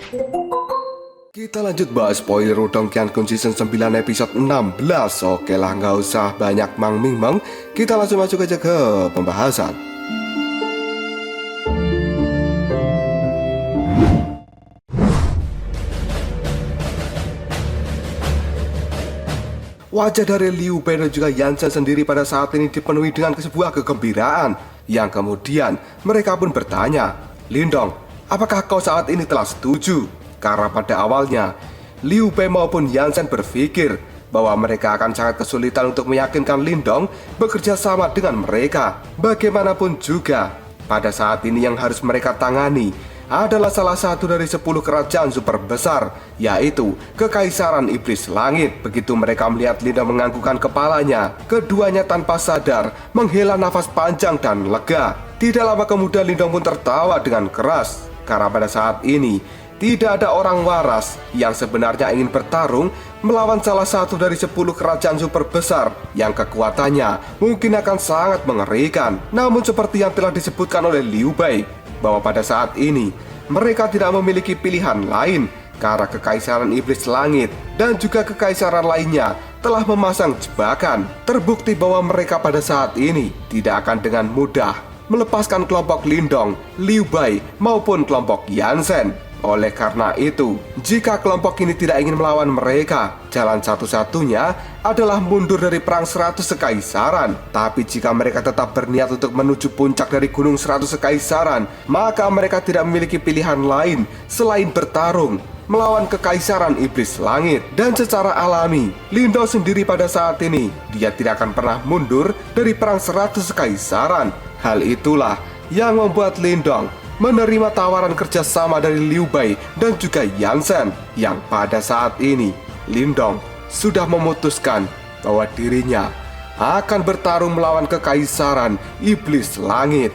Kita lanjut bahas spoiler Wudong Qiankun Season 9 episode 16. Oke lah, nggak usah banyak mang-ming-mang, kita langsung masuk aja ke pembahasan. Wajah dari Liu Bei dan juga Yan Zhen sendiri pada saat ini dipenuhi dengan sebuah kegembiraan, yang kemudian mereka pun bertanya, "Lindong, apakah kau saat ini telah setuju?" Karena pada awalnya, Liu Bei maupun Yan Zhen berpikir bahwa mereka akan sangat kesulitan untuk meyakinkan Lindong bekerja sama dengan mereka. Bagaimanapun juga, pada saat ini yang harus mereka tangani adalah salah satu dari 10 kerajaan super besar, yaitu Kekaisaran Iblis Langit. Begitu mereka melihat Lindong menganggukkan kepalanya, keduanya tanpa sadar menghela nafas panjang dan lega. Tidak lama kemudian Lindong pun tertawa dengan keras, karena pada saat ini tidak ada orang waras yang sebenarnya ingin bertarung melawan salah satu dari 10 kerajaan super besar yang kekuatannya mungkin akan sangat mengerikan. Namun seperti yang telah disebutkan oleh Liu Bei, bahwa pada saat ini mereka tidak memiliki pilihan lain karena Kekaisaran Iblis Langit dan juga kekaisaran lainnya telah memasang jebakan. Terbukti bahwa mereka pada saat ini tidak akan dengan mudah melepaskan kelompok Lindong, Liu Bei maupun kelompok Yan Zhen. Oleh karena itu, jika kelompok ini tidak ingin melawan mereka, jalan satu-satunya adalah mundur dari perang 100 Kekaisaran. Tapi jika mereka tetap berniat untuk menuju puncak dari gunung 100 Kekaisaran, maka mereka tidak memiliki pilihan lain selain bertarung melawan Kekaisaran Iblis Langit. Dan secara alami, Lindong sendiri pada saat ini, dia tidak akan pernah mundur dari perang 100 Kekaisaran. Hal itulah yang membuat Lindong menerima tawaran kerjasama dari Liu Bei dan juga Yan Zhen, yang pada saat ini Lindong sudah memutuskan bahwa dirinya akan bertarung melawan Kekaisaran Iblis Langit.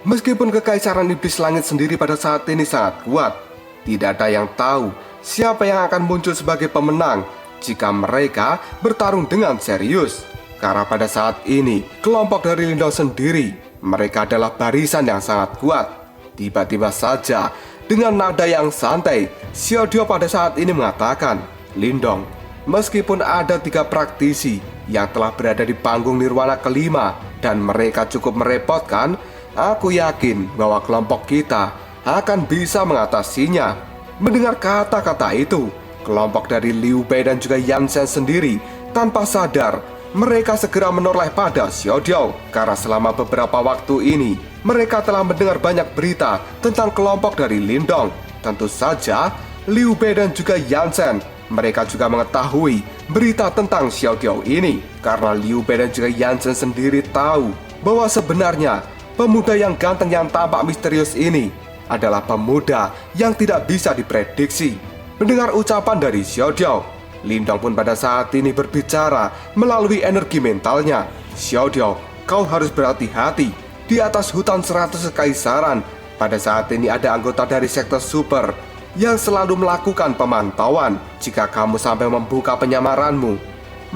Meskipun Kekaisaran Iblis Langit sendiri pada saat ini sangat kuat, tidak ada yang tahu siapa yang akan muncul sebagai pemenang jika mereka bertarung dengan serius. Karena pada saat ini, kelompok dari Lindong sendiri, mereka adalah barisan yang sangat kuat. Tiba-tiba saja, dengan nada yang santai, Xiaodio pada saat ini mengatakan, "Lindong, meskipun ada 3 praktisi yang telah berada di panggung Nirwana kelima dan mereka cukup merepotkan, aku yakin bahwa kelompok kita akan bisa mengatasinya." Mendengar kata-kata itu, kelompok dari Liu Bei dan juga Yan Zhen sendiri tanpa sadar mereka segera menoleh pada Xiaodio. Karena selama beberapa waktu ini mereka telah mendengar banyak berita tentang kelompok dari Lindong. Tentu saja Liu Bei dan juga Yan Zhen, mereka juga mengetahui berita tentang Xiaodio ini. Karena Liu Bei dan juga Yan Zhen sendiri tahu bahwa sebenarnya pemuda yang ganteng yang tampak misterius ini adalah pemuda yang tidak bisa diprediksi. Mendengar ucapan dari Xiaodio, Lindong pun pada saat ini berbicara melalui energi mentalnya. "Xiaodio, kau harus berhati-hati. Di atas hutan 100 Kekaisaran, pada saat ini ada anggota dari sektor super yang selalu melakukan pemantauan. Jika kamu sampai membuka penyamaranmu,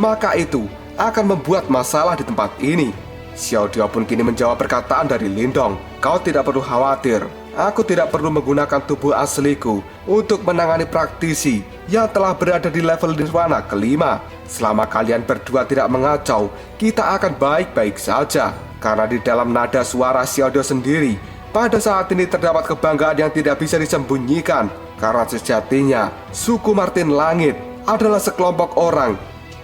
maka itu akan membuat masalah di tempat ini." Xiaodio pun kini menjawab perkataan dari Lindong, "Kau tidak perlu khawatir. Aku tidak perlu menggunakan tubuh asliku untuk menangani praktisi yang telah berada di level Nirwana kelima. Selama kalian berdua tidak mengacau, kita akan baik-baik saja." Karena di dalam nada suara Xiaodio sendiri, pada saat ini terdapat kebanggaan yang tidak bisa disembunyikan. Karena sejatinya, suku Martin Langit adalah sekelompok orang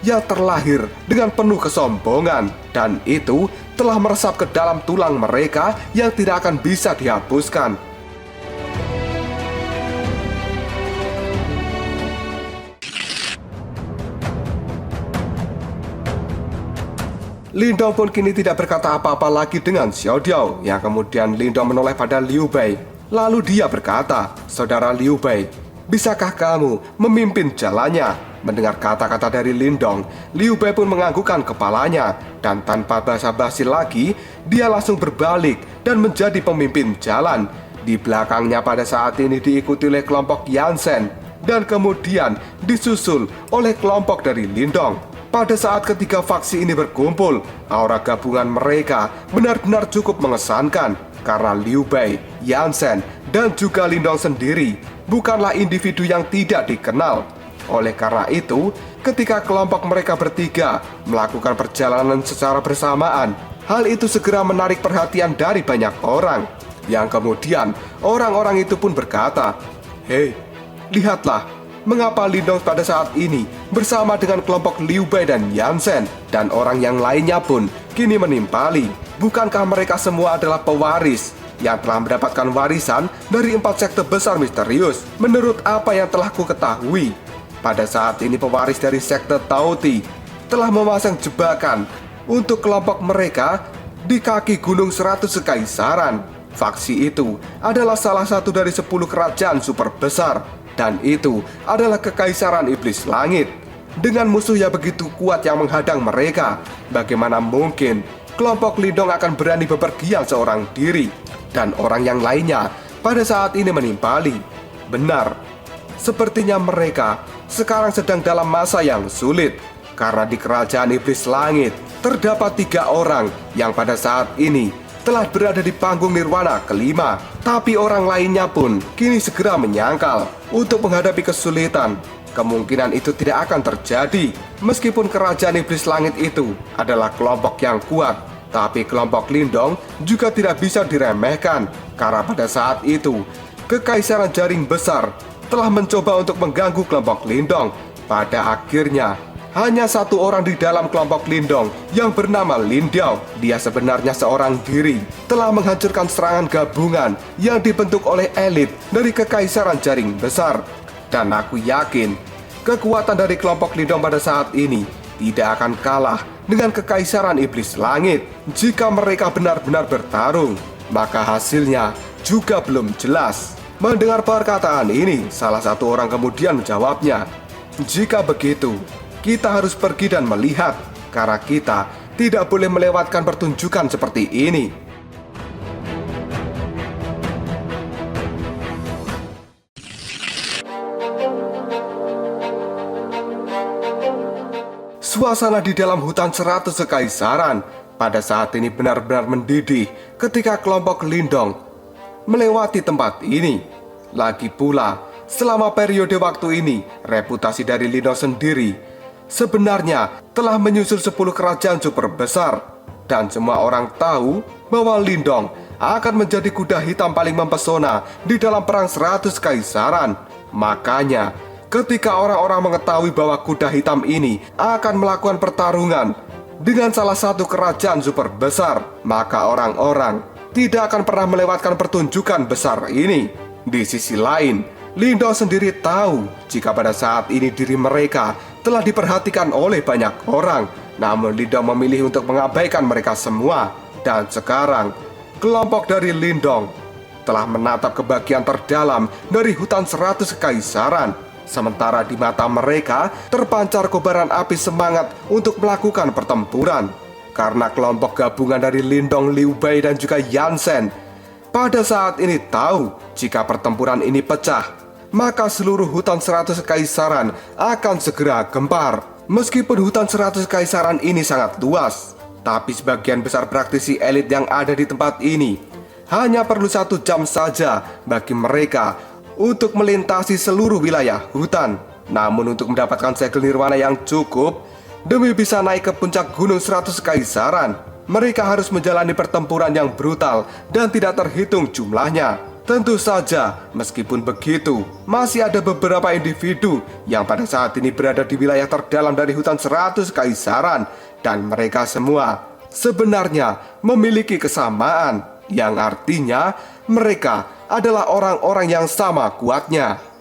yang terlahir dengan penuh kesombongan, dan itu telah meresap ke dalam tulang mereka yang tidak akan bisa dihapuskan. Lindong pun kini tidak berkata apa-apa lagi dengan Xiaodio, yang kemudian Lindong menoleh pada Liu Bei. Lalu dia berkata, "Saudara Liu Bei, bisakah kamu memimpin jalannya?" Mendengar kata-kata dari Lindong, Liu Bei pun menganggukkan kepalanya, dan tanpa basa-basi lagi, dia langsung berbalik dan menjadi pemimpin jalan. Di belakangnya pada saat ini diikuti oleh kelompok Yan Zhen, dan kemudian disusul oleh kelompok dari Lindong. Pada saat ketiga faksi ini berkumpul, aura gabungan mereka benar-benar cukup mengesankan karena Liu Bei, Yan Zhen, dan juga Lin Dong sendiri bukanlah individu yang tidak dikenal. Oleh karena itu, ketika kelompok mereka bertiga melakukan perjalanan secara bersamaan, hal itu segera menarik perhatian dari banyak orang. Yang kemudian orang-orang itu pun berkata, "Hei, lihatlah, mengapa Lin Dong pada saat ini bersama dengan kelompok Liu Bei dan Yan Zhen, dan orang yang lainnya pun kini menimpali. Bukankah mereka semua adalah pewaris yang telah mendapatkan warisan dari 4 sekte besar misterius menurut apa yang telah ku ketahui? Pada saat ini pewaris dari sekte Tao-Ti telah memasang jebakan untuk kelompok mereka di kaki Gunung 100 Kekaisaran. Faksi itu adalah salah satu dari 10 kerajaan super besar, dan itu adalah Kekaisaran Iblis Langit. Dengan musuh yang begitu kuat yang menghadang mereka, bagaimana mungkin kelompok Lin Dong akan berani bepergian seorang diri?" Dan orang yang lainnya pada saat ini menimpali. Benar, sepertinya mereka sekarang sedang dalam masa yang sulit, karena di Kerajaan Iblis Langit terdapat 3 orang yang pada saat ini telah berada di panggung nirwana kelima. Tapi orang lainnya pun kini segera menyangkal untuk menghadapi kesulitan. Kemungkinan itu tidak akan terjadi. Meskipun Kerajaan Iblis Langit itu adalah kelompok yang kuat, tapi kelompok Lin Dong juga tidak bisa diremehkan, karena pada saat itu Kekaisaran Jaring Besar telah mencoba untuk mengganggu kelompok Lin Dong. Pada akhirnya hanya 1 orang di dalam kelompok Lin Dong yang bernama Lin Diao, dia sebenarnya seorang diri, telah menghancurkan serangan gabungan yang dibentuk oleh elit dari Kekaisaran Jaring Besar. Dan aku yakin kekuatan dari kelompok Lin Dong pada saat ini tidak akan kalah dengan Kekaisaran Iblis Langit. Jika mereka benar-benar bertarung, maka hasilnya juga belum jelas. Mendengar perkataan ini, salah satu orang kemudian menjawabnya, "Jika begitu, kita harus pergi dan melihat, karena kita tidak boleh melewatkan pertunjukan seperti ini." Suasana di dalam hutan 100 Kekaisaran pada saat ini benar-benar mendidih ketika kelompok Lin Dong melewati tempat ini. Lagi pula, selama periode waktu ini, reputasi dari Lin Dong sendiri sebenarnya telah menyusul 10 kerajaan super besar. Dan semua orang tahu bahwa Lin Dong akan menjadi kuda hitam paling mempesona di dalam perang 100 Kekaisaran. Makanya, ketika orang-orang mengetahui bahwa kuda hitam ini akan melakukan pertarungan dengan salah satu kerajaan super besar, maka orang-orang tidak akan pernah melewatkan pertunjukan besar ini. Di sisi lain, Lin Dong sendiri tahu jika pada saat ini diri mereka telah diperhatikan oleh banyak orang, namun Lin Dong memilih untuk mengabaikan mereka semua. Dan sekarang, kelompok dari Lin Dong telah menatap ke bagian terdalam dari hutan 100 Kekaisaran. Sementara di mata mereka terpancar kobaran api semangat untuk melakukan pertempuran. Karena kelompok gabungan dari Lin Dong, Liu Bei, dan juga Yan Zhen pada saat ini tahu jika pertempuran ini pecah, maka seluruh hutan 100 Kekaisaran akan segera gempar. Meskipun hutan 100 Kekaisaran ini sangat luas, tapi sebagian besar praktisi elit yang ada di tempat ini hanya perlu 1 jam saja bagi mereka untuk melintasi seluruh wilayah hutan. Namun untuk mendapatkan segel nirwana yang cukup demi bisa naik ke puncak gunung 100 Kekaisaran, mereka harus menjalani pertempuran yang brutal dan tidak terhitung jumlahnya. Tentu saja, meskipun begitu, masih ada beberapa individu yang pada saat ini berada di wilayah terdalam dari hutan 100 Kekaisaran, dan mereka semua sebenarnya memiliki kesamaan, yang artinya mereka adalah orang-orang yang sama kuatnya.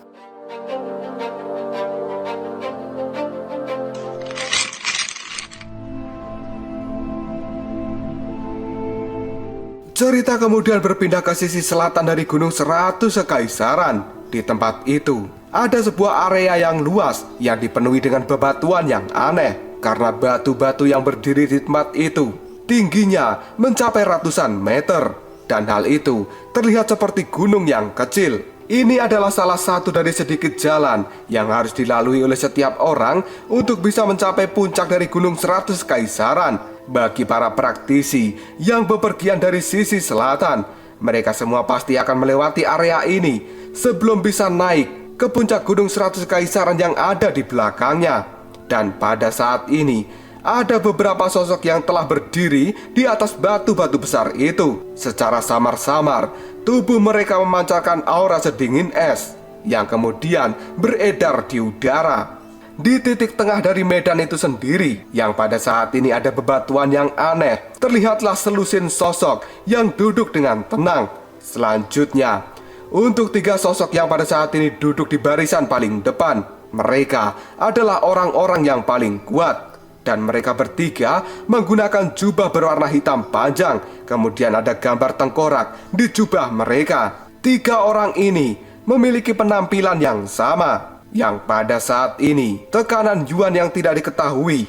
Cerita kemudian berpindah ke sisi selatan dari gunung 100 Kekaisaran. Di tempat itu, ada sebuah area yang luas yang dipenuhi dengan bebatuan yang aneh. Karena batu-batu yang berdiri di tempat itu tingginya mencapai ratusan meter. Dan hal itu terlihat seperti gunung yang kecil. Ini adalah salah satu dari sedikit jalan yang harus dilalui oleh setiap orang untuk bisa mencapai puncak dari Gunung 100 Kaisaran. Bagi para praktisi yang bepergian dari sisi selatan, mereka semua pasti akan melewati area ini sebelum bisa naik ke puncak Gunung 100 Kaisaran yang ada di belakangnya. Dan pada saat ini, ada beberapa sosok yang telah berdiri di atas batu-batu besar itu. Secara samar-samar, tubuh mereka memancarkan aura sedingin es yang kemudian beredar di udara. Di titik tengah dari medan itu sendiri, yang pada saat ini ada bebatuan yang aneh, terlihatlah selusin sosok yang duduk dengan tenang. Selanjutnya, untuk 3 sosok yang pada saat ini duduk di barisan paling depan, mereka adalah orang-orang yang paling kuat. Dan mereka bertiga menggunakan jubah berwarna hitam panjang. Kemudian ada gambar tengkorak di jubah mereka. 3 orang ini memiliki penampilan yang sama, yang pada saat ini tekanan yuan yang tidak diketahui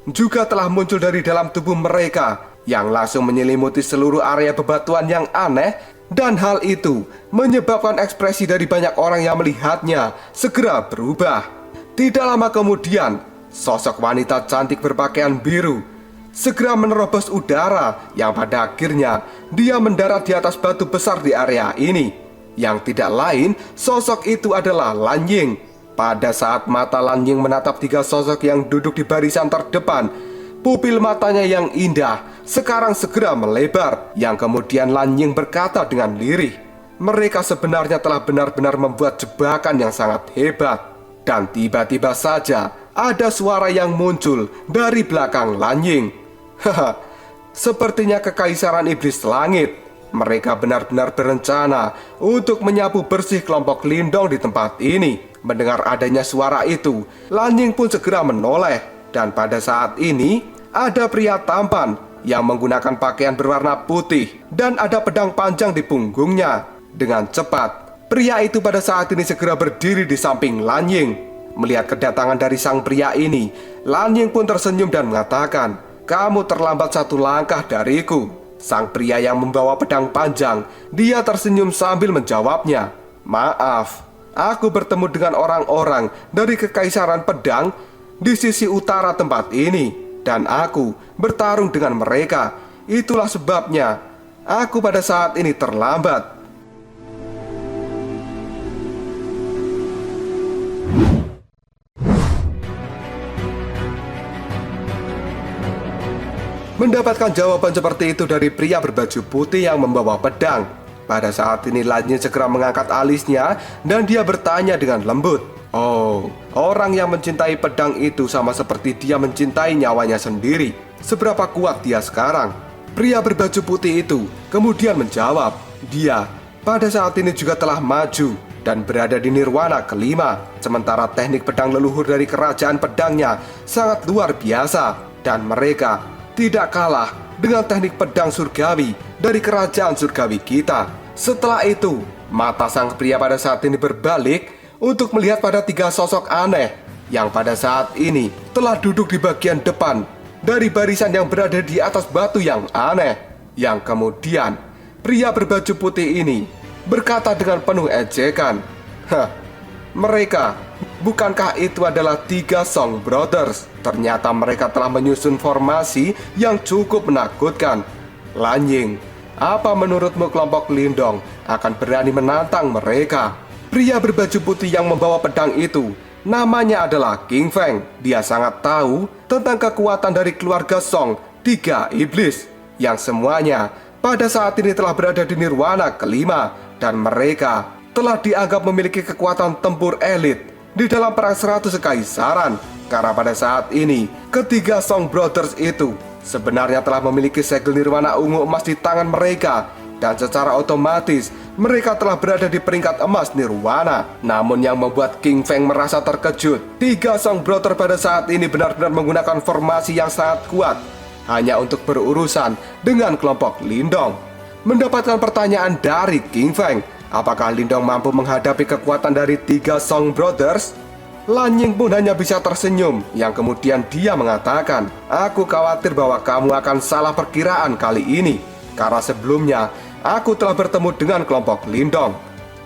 juga telah muncul dari dalam tubuh mereka, yang langsung menyelimuti seluruh area bebatuan yang aneh. Dan hal itu menyebabkan ekspresi dari banyak orang yang melihatnya segera berubah. Tidak lama kemudian, sosok wanita cantik berpakaian biru segera menerobos udara, yang pada akhirnya dia mendarat di atas batu besar di area ini. Yang tidak lain, sosok itu adalah Lan Ying. Pada saat mata Lan Ying menatap 3 sosok yang duduk di barisan terdepan, pupil matanya yang indah sekarang segera melebar, yang kemudian Lan Ying berkata dengan lirih, mereka sebenarnya telah benar-benar membuat jebakan yang sangat hebat. Dan tiba-tiba saja ada suara yang muncul dari belakang Lan Ying. Haha, sepertinya kekaisaran iblis langit. Mereka benar-benar berencana untuk menyapu bersih kelompok Lindong di tempat ini. Mendengar adanya suara itu, Lan Ying pun segera menoleh. Dan pada saat ini ada pria tampan yang menggunakan pakaian berwarna putih dan ada pedang panjang di punggungnya. Dengan cepat, pria itu pada saat ini segera berdiri di samping Lan Ying. Melihat kedatangan dari sang pria ini, Lan Ying pun tersenyum dan mengatakan, kamu terlambat 1 langkah dariku. Sang pria yang membawa pedang panjang, dia tersenyum sambil menjawabnya, maaf, aku bertemu dengan orang-orang dari Kekaisaran Pedang di sisi utara tempat ini, dan aku bertarung dengan mereka. Itulah sebabnya aku pada saat ini terlambat. Mendapatkan jawaban seperti itu dari pria berbaju putih yang membawa pedang, pada saat ini Lan Ying segera mengangkat alisnya dan dia bertanya dengan lembut, oh, orang yang mencintai pedang itu sama seperti dia mencintai nyawanya sendiri. Seberapa kuat dia sekarang? Pria berbaju putih itu kemudian menjawab, dia pada saat ini juga telah maju dan berada di nirwana kelima. Sementara teknik pedang leluhur dari kerajaan pedangnya sangat luar biasa, dan mereka tidak kalah dengan teknik pedang surgawi dari kerajaan surgawi kita. Setelah itu, mata sang pria pada saat ini berbalik untuk melihat pada 3 sosok aneh yang pada saat ini telah duduk di bagian depan dari barisan yang berada di atas batu yang aneh. Yang kemudian pria berbaju putih ini berkata dengan penuh ejekan, hah, mereka, bukankah itu adalah 3 Song Brothers? Ternyata mereka telah menyusun formasi yang cukup menakutkan. Lan Ying, apa menurutmu kelompok Lindong akan berani menantang mereka? Pria berbaju putih yang membawa pedang itu namanya adalah King Feng. Dia sangat tahu tentang kekuatan dari keluarga Song 3 iblis, yang semuanya pada saat ini telah berada di nirwana kelima, dan mereka telah dianggap memiliki kekuatan tempur elit di dalam perang 100 Kekaisaran. Karena pada saat ini ketiga Song Brothers itu sebenarnya telah memiliki segel nirwana ungu emas di tangan mereka, dan secara otomatis mereka telah berada di peringkat emas nirwana. Namun yang membuat King Feng merasa terkejut, 3 Song Brothers pada saat ini benar-benar menggunakan formasi yang sangat kuat hanya untuk berurusan dengan kelompok Lindong. Mendapatkan pertanyaan dari King Feng, apakah Lindong mampu menghadapi kekuatan dari 3 Song Brothers? Lan Ying pun hanya bisa tersenyum, yang kemudian dia mengatakan, aku khawatir bahwa kamu akan salah perkiraan kali ini, karena sebelumnya aku telah bertemu dengan kelompok Lindong,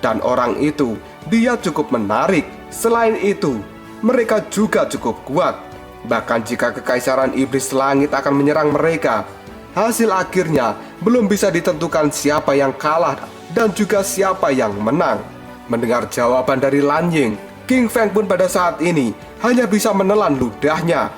Dan orang itu, dia cukup menarik. Selain itu, mereka juga cukup kuat. Bahkan jika Kekaisaran Iblis Langit akan menyerang mereka, hasil akhirnya belum bisa ditentukan siapa yang kalah dan juga siapa yang menang. Mendengar jawaban dari Lan Ying, King Feng pun pada saat ini hanya bisa menelan ludahnya.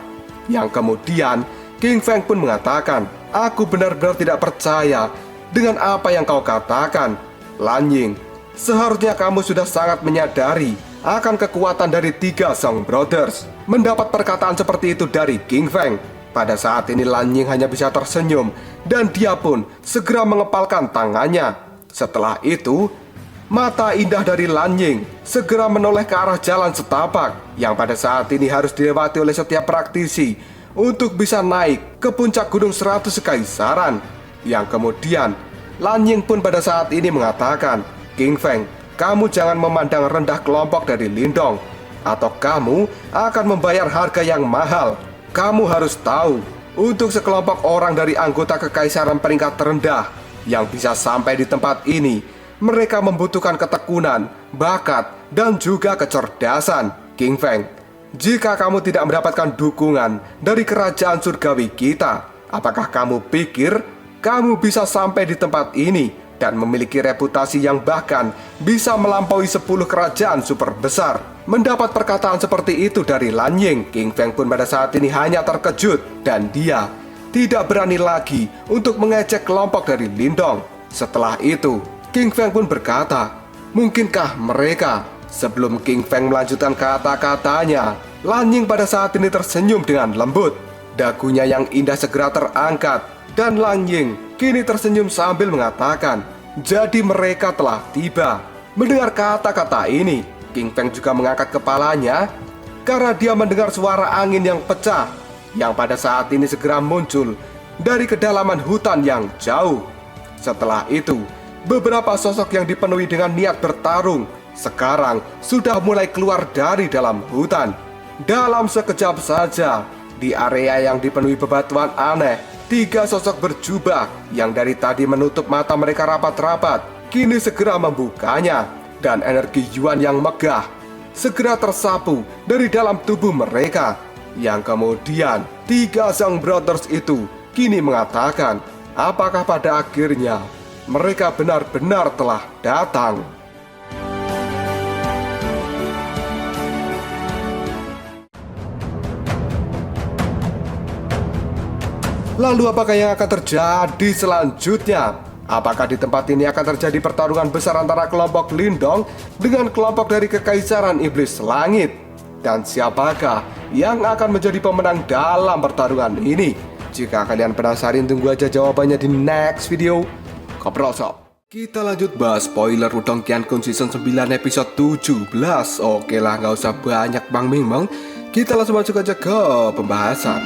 Yang kemudian King Feng pun mengatakan, "Aku benar-benar tidak percaya dengan apa yang kau katakan, Lan Ying. Seharusnya kamu sudah sangat menyadari akan kekuatan dari 3 Song Brothers." Mendapat perkataan seperti itu dari King Feng, pada saat ini Lan Ying hanya bisa tersenyum dan dia pun segera mengepalkan tangannya. Setelah itu, mata indah dari Lan Ying segera menoleh ke arah jalan setapak yang pada saat ini harus dilewati oleh setiap praktisi untuk bisa naik ke puncak gunung 100 Kekaisaran. Yang kemudian Lan Ying pun pada saat ini mengatakan, "King Feng, kamu jangan memandang rendah kelompok dari Lindong, atau kamu akan membayar harga yang mahal. Kamu harus tahu, untuk sekelompok orang dari anggota Kekaisaran peringkat terendah yang bisa sampai di tempat ini, mereka membutuhkan ketekunan, bakat, dan juga kecerdasan. King Feng, jika kamu tidak mendapatkan dukungan dari kerajaan surgawi kita, apakah kamu pikir kamu bisa sampai di tempat ini dan memiliki reputasi yang bahkan bisa melampaui 10 kerajaan super besar?" Mendapat perkataan seperti itu dari Lan Ying, King Feng pun pada saat ini hanya terkejut dan dia tidak berani lagi untuk mengecek kelompok dari Lindong. Setelah itu, King Feng pun berkata, "Mungkinkah mereka?" Sebelum King Feng melanjutkan kata-katanya, Lan Ying pada saat ini tersenyum dengan lembut. Dagunya yang indah segera terangkat dan Lan Ying kini tersenyum sambil mengatakan, "Jadi mereka telah tiba." Mendengar kata-kata ini, King Feng juga mengangkat kepalanya karena dia mendengar suara angin yang pecah yang pada saat ini segera muncul dari kedalaman hutan yang jauh. Setelah itu, beberapa sosok yang dipenuhi dengan niat bertarung sekarang sudah mulai keluar dari dalam hutan. Dalam sekejap saja, di area yang dipenuhi bebatuan aneh, 3 sosok berjubah yang dari tadi menutup mata mereka rapat-rapat kini segera membukanya. Dan energi Yuan yang megah segera tersapu dari dalam tubuh mereka. Yang kemudian 3 Song Brothers itu kini mengatakan, apakah pada akhirnya mereka benar-benar telah datang. Lalu apakah yang akan terjadi selanjutnya? Apakah di tempat ini akan terjadi pertarungan besar antara kelompok Lindong dengan kelompok dari Kekaisaran Iblis Langit? Dan siapakah yang akan menjadi pemenang dalam pertarungan ini? Jika kalian penasaran, tunggu aja jawabannya di next video. Koprol Shop. Kita lanjut bahas spoiler Wudong Qiankun Season 9 episode 17. Oke lah, gak usah banyak Bang Mingmeng. Kita langsung masuk aja ke pembahasan.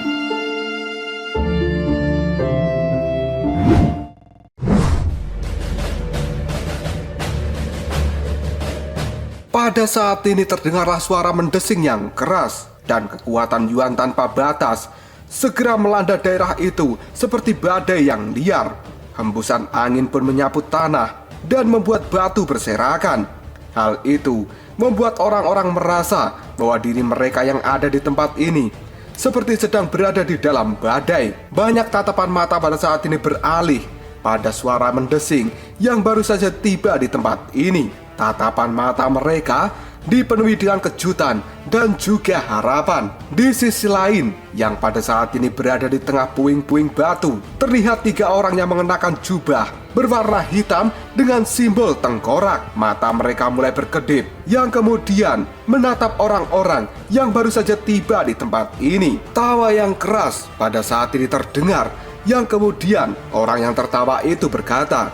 Pada saat ini terdengarlah suara mendesing yang keras dan kekuatan Yuan tanpa batas segera melanda daerah itu seperti badai yang liar. Hembusan angin pun menyapu tanah dan membuat batu berserakan. Hal itu membuat orang-orang merasa bahwa diri mereka yang ada di tempat ini seperti sedang berada di dalam badai. Banyak tatapan mata pada saat ini beralih pada suara mendesing yang baru saja tiba di tempat ini. Tatapan mata mereka dipenuhi dengan kejutan dan juga harapan. Di sisi lain, yang pada saat ini berada di tengah puing-puing batu, terlihat 3 orang yang mengenakan jubah berwarna hitam dengan simbol tengkorak. Mata mereka mulai berkedip, yang kemudian menatap orang-orang yang baru saja tiba di tempat ini. Tawa yang keras pada saat ini terdengar, yang kemudian orang yang tertawa itu berkata,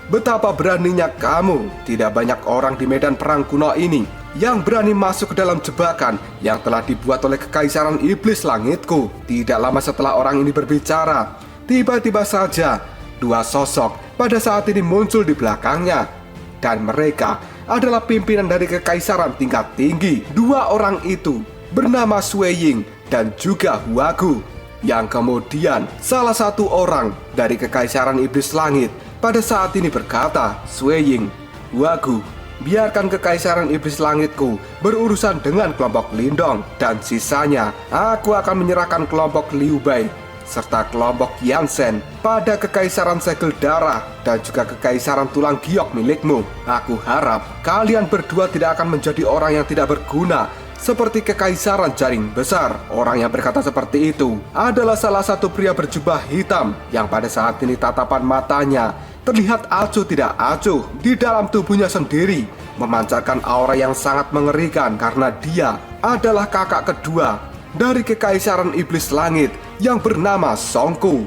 "Betapa beraninya kamu. Tidak banyak orang di medan perang kuno ini yang berani masuk ke dalam jebakan yang telah dibuat oleh Kekaisaran Iblis Langitku." Tidak lama setelah orang ini berbicara, tiba-tiba saja 2 sosok pada saat ini muncul di belakangnya. Dan mereka adalah pimpinan dari Kekaisaran tingkat tinggi. 2 orang itu bernama Sui Ying dan juga Huagu. Yang kemudian salah satu orang dari Kekaisaran Iblis Langit pada saat ini berkata, "Sui Ying, Wagu, biarkan kekaisaran iblis langitku berurusan dengan kelompok Lindong, dan sisanya aku akan menyerahkan kelompok Liu Bei serta kelompok Yansen pada kekaisaran segel darah dan juga kekaisaran tulang giok milikmu. Aku harap kalian berdua tidak akan menjadi orang yang tidak berguna seperti kekaisaran jaring besar. Orang yang berkata seperti itu adalah salah satu pria berjubah hitam yang pada saat ini tatapan matanya terlihat acuh tidak acuh di dalam tubuhnya sendiri, memancarkan aura yang sangat mengerikan karena dia adalah kakak kedua dari kekaisaran iblis langit yang bernama Song Ku.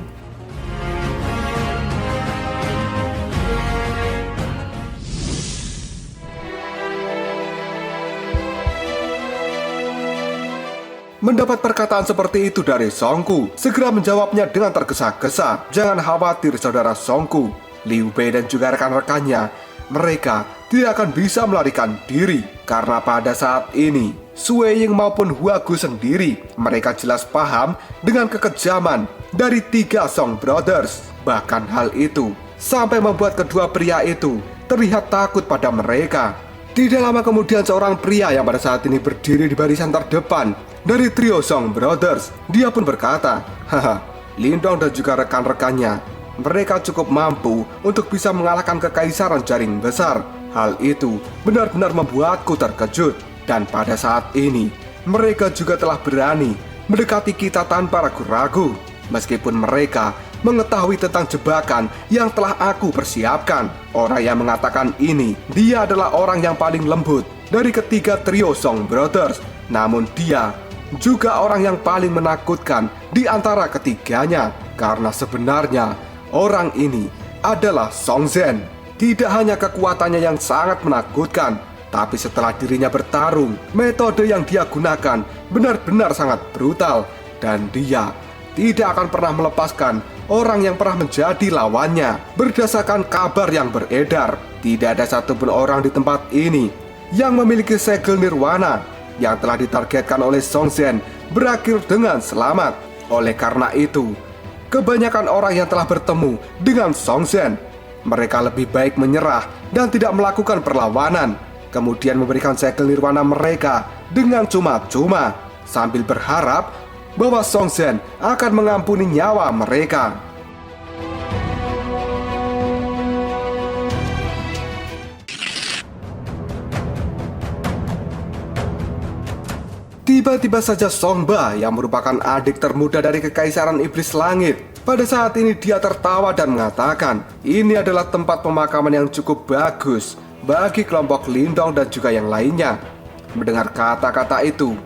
Mendapat perkataan seperti itu dari Song Ku, segera menjawabnya dengan tergesa-gesa. Jangan khawatir saudara Song Ku, Liu Bei dan juga rekan-rekannya, mereka tidak akan bisa melarikan diri. Karena pada saat ini, Sue Ying maupun Huagu sendiri, mereka jelas paham dengan kekejaman dari 3 Song Brothers. Bahkan hal itu sampai membuat kedua pria itu terlihat takut pada mereka. Tidak lama kemudian seorang pria yang pada saat ini berdiri di barisan terdepan dari trio Song Brothers, dia pun berkata, "Haha, Lindong dan juga rekan-rekannya, mereka cukup mampu untuk bisa mengalahkan kekaisaran jaring besar. Hal itu benar-benar membuatku terkejut. Dan pada saat ini, mereka juga telah berani mendekati kita tanpa ragu-ragu. Meskipun mereka mengetahui tentang jebakan yang telah aku persiapkan." Orang yang mengatakan ini, dia adalah orang yang paling lembut dari ketiga trio Song Brothers. Namun dia juga orang yang paling menakutkan di antara ketiganya. Karena sebenarnya orang ini adalah Song Zhen. Tidak hanya kekuatannya yang sangat menakutkan, tapi setelah dirinya bertarung, metode yang dia gunakan benar-benar sangat brutal. Dan dia tidak akan pernah melepaskan orang yang pernah menjadi lawannya. Berdasarkan kabar yang beredar, tidak ada satupun orang di tempat ini yang memiliki segel nirwana yang telah ditargetkan oleh Song Zhen berakhir dengan selamat. Oleh karena itu, kebanyakan orang yang telah bertemu dengan Song Zhen, mereka lebih baik menyerah dan tidak melakukan perlawanan, kemudian memberikan segel nirwana mereka dengan cuma-cuma, sambil berharap bahwa Song Zhen akan mengampuni nyawa mereka. Tiba-tiba saja Song Ba yang merupakan adik termuda dari kekaisaran iblis langit, pada saat ini dia tertawa dan mengatakan, ini adalah tempat pemakaman yang cukup bagus bagi kelompok Lindong dan juga yang lainnya. Mendengar kata-kata itu,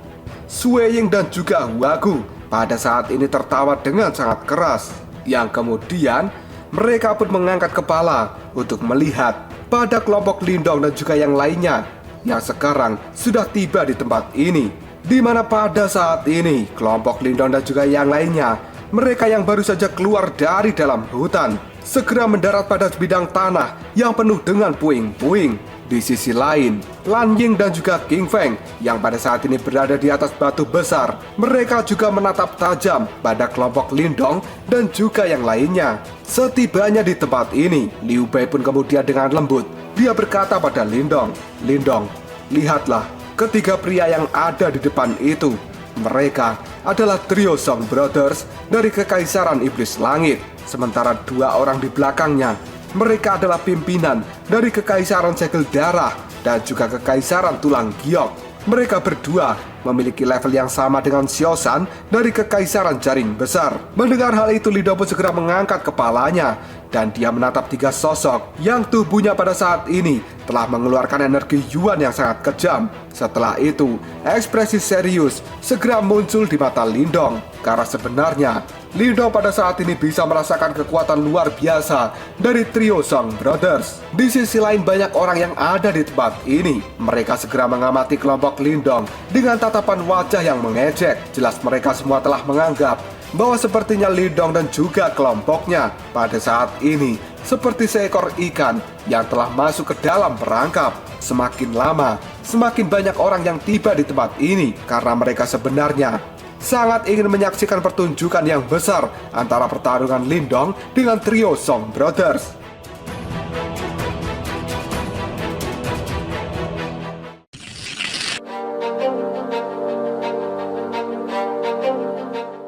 Sue Ying dan juga Huagu pada saat ini tertawa dengan sangat keras, yang kemudian mereka pun mengangkat kepala untuk melihat pada kelompok Lindong dan juga yang lainnya yang sekarang sudah tiba di tempat ini, di mana pada saat ini kelompok Lindong dan juga yang lainnya, mereka yang baru saja keluar dari dalam hutan, segera mendarat pada bidang tanah yang penuh dengan puing-puing. Di sisi lain, Lan Ying dan juga King Feng yang pada saat ini berada di atas batu besar, mereka juga menatap tajam pada kelompok Lindong dan juga yang lainnya. Setibanya di tempat ini, Liu Bei pun kemudian dengan lembut, dia berkata pada Lindong, "Lindong, lihatlah ketiga pria yang ada di depan itu. Mereka adalah trio Song Brothers dari kekaisaran iblis langit. Sementara 2 orang di belakangnya, mereka adalah pimpinan dari kekaisaran segel darah dan juga kekaisaran tulang giok. Mereka berdua memiliki level yang sama dengan Xiaoshan dari kekaisaran jaring besar." Mendengar hal itu, Lindong pun segera mengangkat kepalanya dan dia menatap 3 sosok yang tubuhnya pada saat ini telah mengeluarkan energi Yuan yang sangat kejam. Setelah itu, ekspresi serius segera muncul di mata Lindong, karena sebenarnya Lindong pada saat ini bisa merasakan kekuatan luar biasa dari trio Song Brothers. Di sisi lain, banyak orang yang ada di tempat ini. Mereka segera mengamati kelompok Lindong dengan tatapan wajah yang mengejek. Jelas mereka semua telah menganggap bahwa sepertinya Lindong dan juga kelompoknya pada saat ini seperti seekor ikan yang telah masuk ke dalam perangkap. Semakin lama, semakin banyak orang yang tiba di tempat ini karena mereka sebenarnya sangat ingin menyaksikan pertunjukan yang besar antara pertarungan Lindong dengan trio Song Brothers.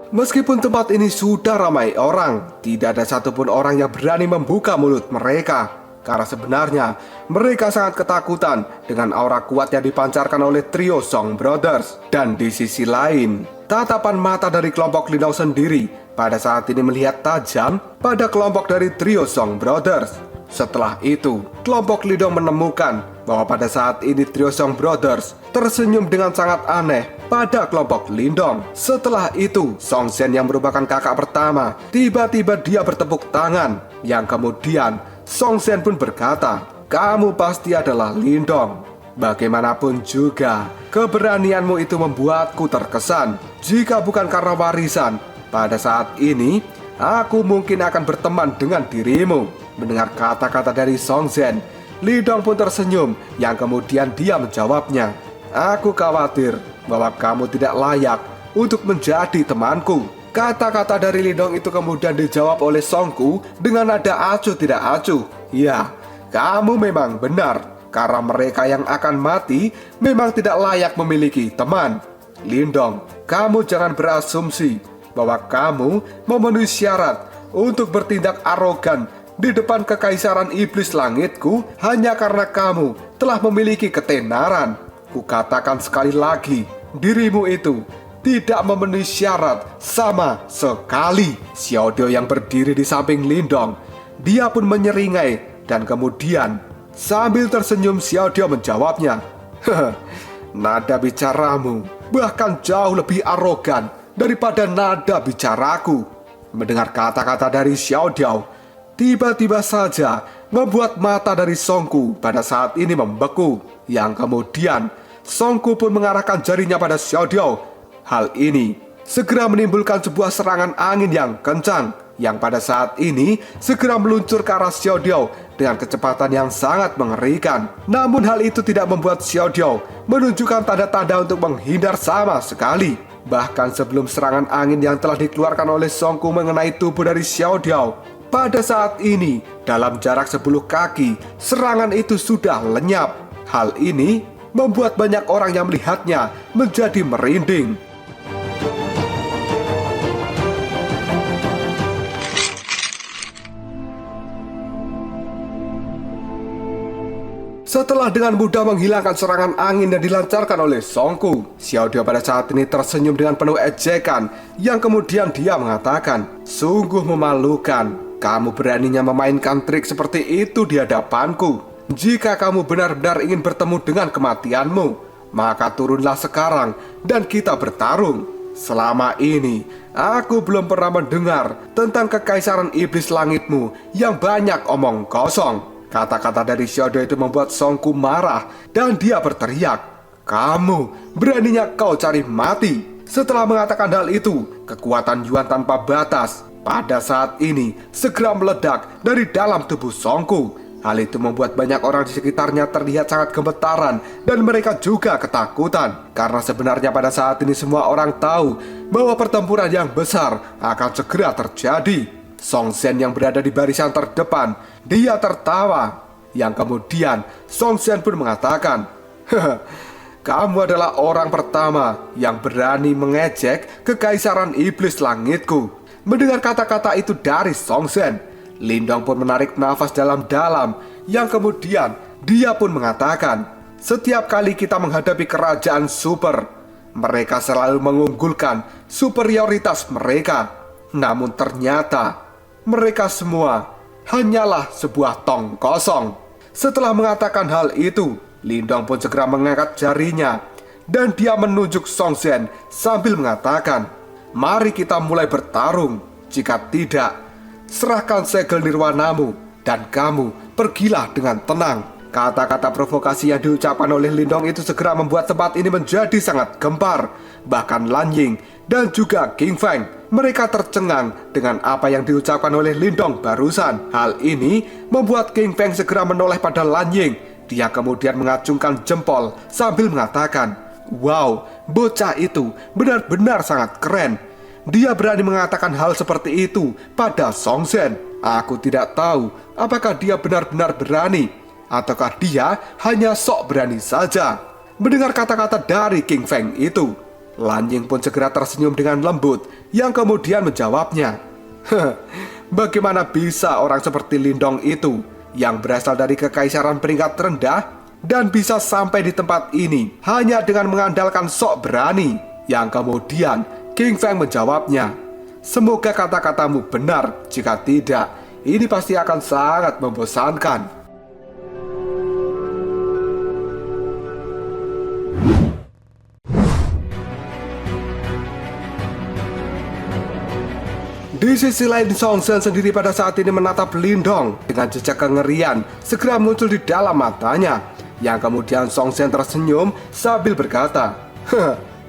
Meskipun tempat ini sudah ramai orang, tidak ada satupun orang yang berani membuka mulut mereka. Karena sebenarnya mereka sangat ketakutan dengan aura kuat yang dipancarkan oleh trio Song Brothers. Dan di sisi lain, tatapan mata dari kelompok Lindong sendiri pada saat ini melihat tajam pada kelompok dari trio Song Brothers. Setelah itu, kelompok Lindong menemukan bahwa pada saat ini trio Song Brothers tersenyum dengan sangat aneh pada kelompok Lindong. Setelah itu, Song Zhen yang merupakan kakak pertama, tiba-tiba dia bertepuk tangan. Yang kemudian, Song Zhen pun berkata, "Kamu pasti adalah Lindong. Bagaimanapun juga, keberanianmu itu membuatku terkesan. Jika bukan karena warisan, pada saat ini, aku mungkin akan berteman dengan dirimu." Mendengar kata-kata dari Song Zhen, Lindong pun tersenyum, yang kemudian dia menjawabnya, "Aku khawatir bahwa kamu tidak layak untuk menjadi temanku." Kata-kata dari Lindong itu kemudian dijawab oleh Songku dengan nada acuh tidak acuh. "Ya, kamu memang benar, karena mereka yang akan mati memang tidak layak memiliki teman. Lindong, kamu jangan berasumsi bahwa kamu memenuhi syarat untuk bertindak arogan di depan kekaisaran iblis langitku hanya karena kamu telah memiliki ketenaran. Kukatakan sekali lagi, dirimu itu tidak memenuhi syarat sama sekali." Xiaodio yang berdiri di samping Lindong, dia pun menyeringai dan kemudian sambil tersenyum Xiaodio menjawabnya, "Nada bicaramu bahkan jauh lebih arogan daripada nada bicaraku." Mendengar kata-kata dari Xiaodio, tiba-tiba saja membuat mata dari Songku pada saat ini membeku. Yang kemudian Songku pun mengarahkan jarinya pada Xiaodio. Hal ini segera menimbulkan sebuah serangan angin yang kencang, yang pada saat ini segera meluncur ke arah Xiaodio dengan kecepatan yang sangat mengerikan. Namun hal itu tidak membuat Xiaodio menunjukkan tanda-tanda untuk menghindar sama sekali. Bahkan sebelum serangan angin yang telah dikeluarkan oleh Songku mengenai tubuh dari Xiaodio, pada saat ini, dalam jarak 10 kaki, serangan itu sudah lenyap. Hal ini membuat banyak orang yang melihatnya menjadi merinding. Setelah dengan mudah menghilangkan serangan angin yang dilancarkan oleh Songku, Xiaodio pada saat ini tersenyum dengan penuh ejekan, yang kemudian dia mengatakan, "Sungguh memalukan. Kamu beraninya memainkan trik seperti itu di hadapanku. Jika kamu benar-benar ingin bertemu dengan kematianmu, maka turunlah sekarang dan kita bertarung. Selama ini, aku belum pernah mendengar tentang kekaisaran iblis langitmu yang banyak omong kosong." Kata-kata dari Xiaodio itu membuat Songku marah dan dia berteriak, "Kamu beraninya kau cari mati." Setelah mengatakan hal itu, kekuatan Yuan tanpa batas pada saat ini segera meledak dari dalam tubuh Songku. Hal itu membuat banyak orang di sekitarnya terlihat sangat gemetaran dan mereka juga ketakutan. Karena sebenarnya pada saat ini semua orang tahu bahwa pertempuran yang besar akan segera terjadi. Song Zhen yang berada di barisan terdepan, dia tertawa. Yang kemudian Song Zhen pun mengatakan, "Kamu adalah orang pertama yang berani mengejek kekaisaran iblis langitku." Mendengar kata-kata itu dari Song Zhen, Lindong pun menarik nafas dalam-dalam. Yang kemudian dia pun mengatakan, "Setiap kali kita menghadapi kerajaan super, mereka selalu mengunggulkan superioritas mereka. Namun ternyata mereka semua hanyalah sebuah tong kosong." Setelah mengatakan hal itu, Lindong pun segera mengangkat jarinya dan dia menunjuk Song Zhen sambil mengatakan, "Mari kita mulai bertarung. Jika tidak, serahkan segel nirwanamu dan kamu pergilah dengan tenang." Kata-kata provokasi yang diucapkan oleh Lindong itu segera membuat tempat ini menjadi sangat gempar. Bahkan Lan Ying dan juga King Feng, mereka tercengang dengan apa yang diucapkan oleh Lindong barusan. Hal ini membuat King Feng segera menoleh pada Lan Ying. Dia kemudian mengacungkan jempol sambil mengatakan, "Wow, bocah itu benar-benar sangat keren. Dia berani mengatakan hal seperti itu pada Song Zhen. Aku tidak tahu apakah dia benar-benar berani ataukah dia hanya sok berani saja." Mendengar kata-kata dari King Feng itu, Lan Ying pun segera tersenyum dengan lembut yang kemudian menjawabnya. Bagaimana bisa orang seperti Lindong itu yang berasal dari kekaisaran peringkat rendah dan bisa sampai di tempat ini hanya dengan mengandalkan sok berani? Yang kemudian King Feng menjawabnya, semoga kata-katamu benar, jika tidak, ini pasti akan sangat membosankan. Di sisi lain, Song Zhen sendiri pada saat ini menatap Lindong dengan jejak kengerian segera muncul di dalam matanya. Yang kemudian Song Zhen tersenyum sambil berkata,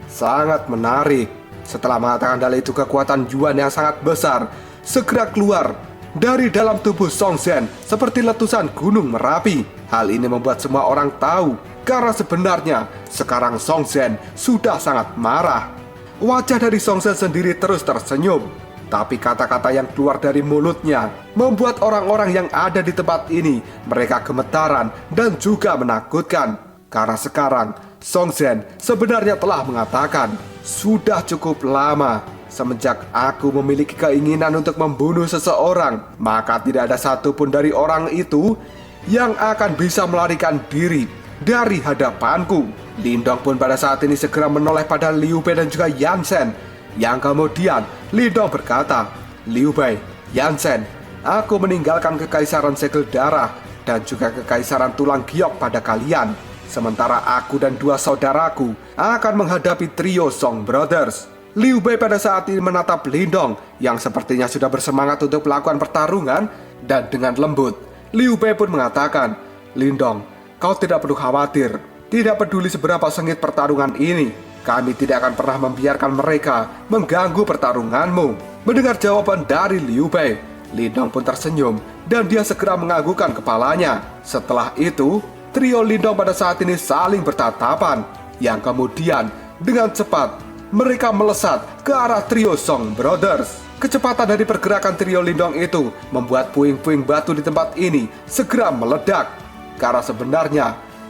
sangat menarik. Setelah mengatakan hal itu, kekuatan Yuan yang sangat besar segera keluar dari dalam tubuh Song Zhen seperti letusan gunung Merapi. Hal ini membuat semua orang tahu karena sebenarnya sekarang Song Zhen sudah sangat marah. Wajah dari Song Zhen sendiri terus tersenyum. Tapi kata-kata yang keluar dari mulutnya membuat orang-orang yang ada di tempat ini mereka gemetaran dan juga menakutkan. Karena sekarang Song Zhen sebenarnya telah mengatakan, sudah cukup lama semenjak aku memiliki keinginan untuk membunuh seseorang, maka tidak ada satupun dari orang itu yang akan bisa melarikan diri dari hadapanku. Lindong pun pada saat ini segera menoleh pada Liu Bei dan juga Yan Shen. Yang kemudian Lindong berkata, Liu Bei, Yan Shen, aku meninggalkan kekaisaran segel darah dan juga kekaisaran tulang giok pada kalian. Sementara aku dan dua saudaraku akan menghadapi trio Song Brothers. Liu Bei pada saat ini menatap Lindong yang sepertinya sudah bersemangat untuk melakukan pertarungan. Dan dengan lembut, Liu Bei pun mengatakan, Lindong, kau tidak perlu khawatir. Tidak peduli seberapa sengit pertarungan ini, kami tidak akan pernah membiarkan mereka mengganggu pertarunganmu. Mendengar jawaban dari Liu Bei, Lindong pun tersenyum dan dia segera menganggukkan kepalanya. Setelah itu, trio Lindong pada saat ini saling bertatapan. Yang kemudian dengan cepat mereka melesat ke arah trio Song Brothers. Kecepatan dari pergerakan trio Lindong itu membuat puing-puing batu di tempat ini segera meledak. Karena sebenarnya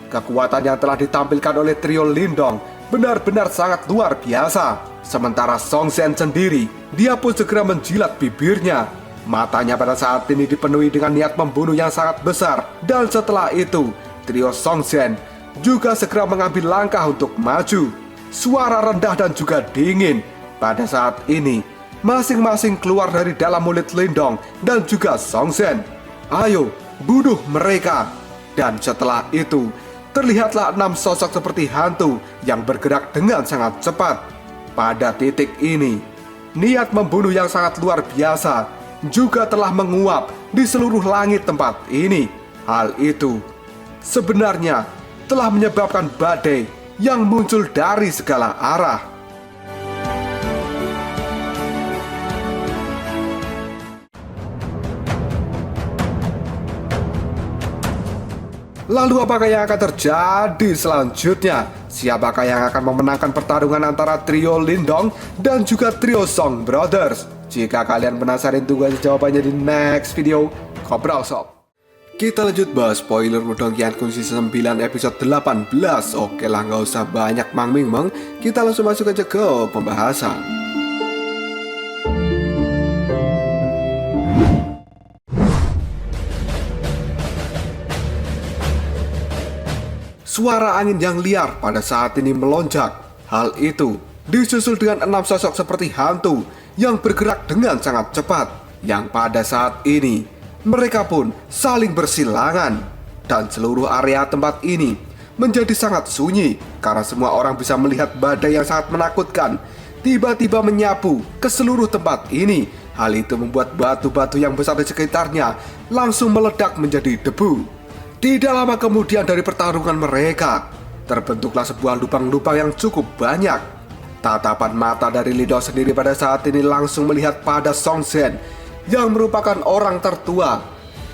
kekuatan yang telah ditampilkan oleh trio Lindong benar-benar sangat luar biasa. Sementara Song Zhen sendiri, dia pun segera menjilat bibirnya. Matanya pada saat ini dipenuhi dengan niat membunuh yang sangat besar. Dan setelah itu, trio Song Zhen juga segera mengambil langkah untuk maju. Suara rendah dan juga dingin pada saat ini masing-masing keluar dari dalam mulut Lindong dan juga Song Zhen. Ayo, bunuh mereka. Dan setelah itu, terlihatlah 6 sosok seperti hantu yang bergerak dengan sangat cepat. Pada titik ini, niat membunuh yang sangat luar biasa juga telah menguap di seluruh langit tempat ini. Hal itu sebenarnya telah menyebabkan badai yang muncul dari segala arah. Lalu apakah yang akan terjadi selanjutnya? Siapakah yang akan memenangkan pertarungan antara trio Lindong dan juga trio Song Brothers? Jika kalian penasaran, tunggu aja jawabannya di next video. Ngobrol sob. Kita lanjut bahas spoiler Wudong Qiankun season 9 episode 18. Oke lah, nggak usah banyak mang-ming-mang. Kita langsung masuk aja ke pembahasan. Suara angin yang liar pada saat ini melonjak. Hal itu disusul dengan 6 sosok seperti hantu yang bergerak dengan sangat cepat. Yang pada saat ini mereka pun saling bersilangan. Dan seluruh area tempat ini menjadi sangat sunyi karena semua orang bisa melihat badai yang sangat menakutkan tiba-tiba menyapu ke seluruh tempat ini. Hal itu membuat batu-batu yang besar di sekitarnya langsung meledak menjadi debu. Tidak lama kemudian dari pertarungan mereka, terbentuklah sebuah lubang-lubang yang cukup banyak. Tatapan mata dari Lindong sendiri pada saat ini langsung melihat pada Song Zhen yang merupakan orang tertua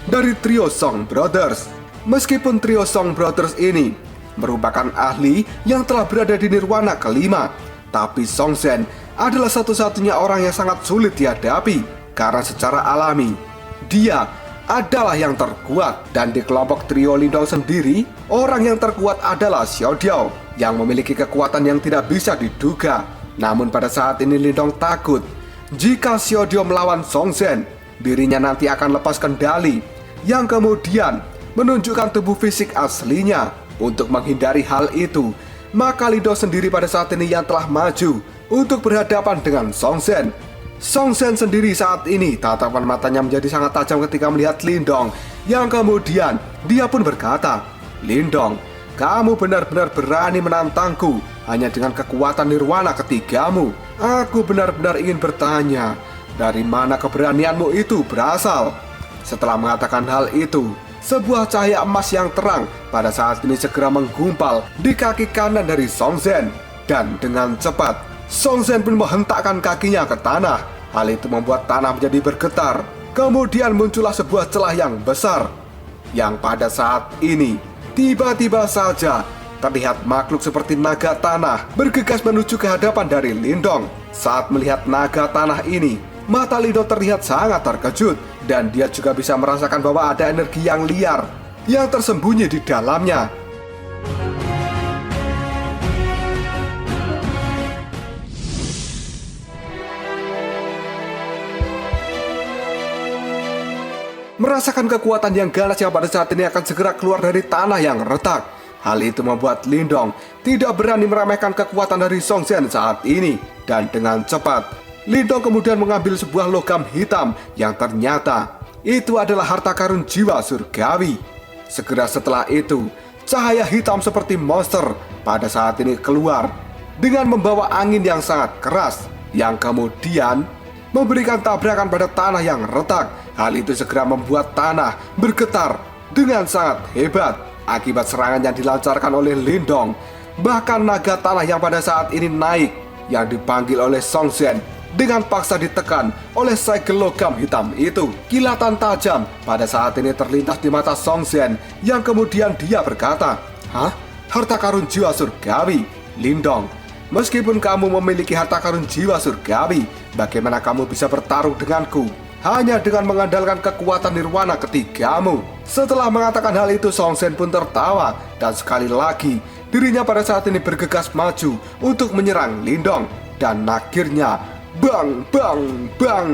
dari trio Song Brothers. Meskipun trio Song Brothers ini merupakan ahli yang telah berada di nirwana kelima, tapi Song Zhen adalah satu-satunya orang yang sangat sulit dihadapi karena secara alami dia adalah yang terkuat. Dan di kelompok trio Lindong sendiri, orang yang terkuat adalah Xiao Diao yang memiliki kekuatan yang tidak bisa diduga. Namun pada saat ini Lindong takut jika Xiaodio melawan Song Zhen, dirinya nanti akan lepas kendali, yang kemudian menunjukkan tubuh fisik aslinya. Untuk menghindari hal itu, maka Lindong sendiri pada saat ini yang telah maju untuk berhadapan dengan Song Zhen. Song Zhen sendiri saat ini tatapan matanya menjadi sangat tajam ketika melihat Lindong, yang kemudian dia pun berkata, "Lindong, kamu benar-benar berani menantangku hanya dengan kekuatan nirwana ketigamu. Aku benar-benar ingin bertanya, dari mana keberanianmu itu berasal?" Setelah mengatakan hal itu, sebuah cahaya emas yang terang pada saat ini segera menggumpal di kaki kanan dari Song Zhen. Dan dengan cepat, Song Zhen pun menghentakkan kakinya ke tanah. Hal itu membuat tanah menjadi bergetar. Kemudian muncullah sebuah celah yang besar, yang pada saat ini tiba-tiba saja terlihat makhluk seperti naga tanah bergegas menuju ke hadapan dari Lindong. Saat melihat naga tanah ini, mata Lindong terlihat sangat terkejut, dan dia juga bisa merasakan bahwa ada energi yang liar yang tersembunyi di dalamnya. Merasakan kekuatan yang ganas yang pada saat ini akan segera keluar dari tanah yang retak. Hal itu membuat Lindong tidak berani meremehkan kekuatan dari Song Zhen saat ini. Dan dengan cepat, Lindong kemudian mengambil sebuah logam hitam yang ternyata itu adalah harta karun jiwa surgawi. Segera setelah itu, cahaya hitam seperti monster pada saat ini keluar dengan membawa angin yang sangat keras, yang kemudian memberikan tabrakan pada tanah yang retak. Hal itu segera membuat tanah bergetar dengan sangat hebat akibat serangan yang dilancarkan oleh Lindong. Bahkan naga tanah yang pada saat ini naik, yang dipanggil oleh Song Zhen, dengan paksa ditekan oleh segel logam hitam itu. Kilatan tajam pada saat ini terlintas di mata Song Zhen, yang kemudian dia berkata, "Hah? Harta karun jiwa surgawi? Lindong, meskipun kamu memiliki harta karun jiwa surgawi, bagaimana kamu bisa bertarung denganku hanya dengan mengandalkan kekuatan nirwana ketigamu?" Setelah mengatakan hal itu, Song Zhen pun tertawa, dan sekali lagi dirinya pada saat ini bergegas maju untuk menyerang Lindong. Dan akhirnya, bang, bang, bang,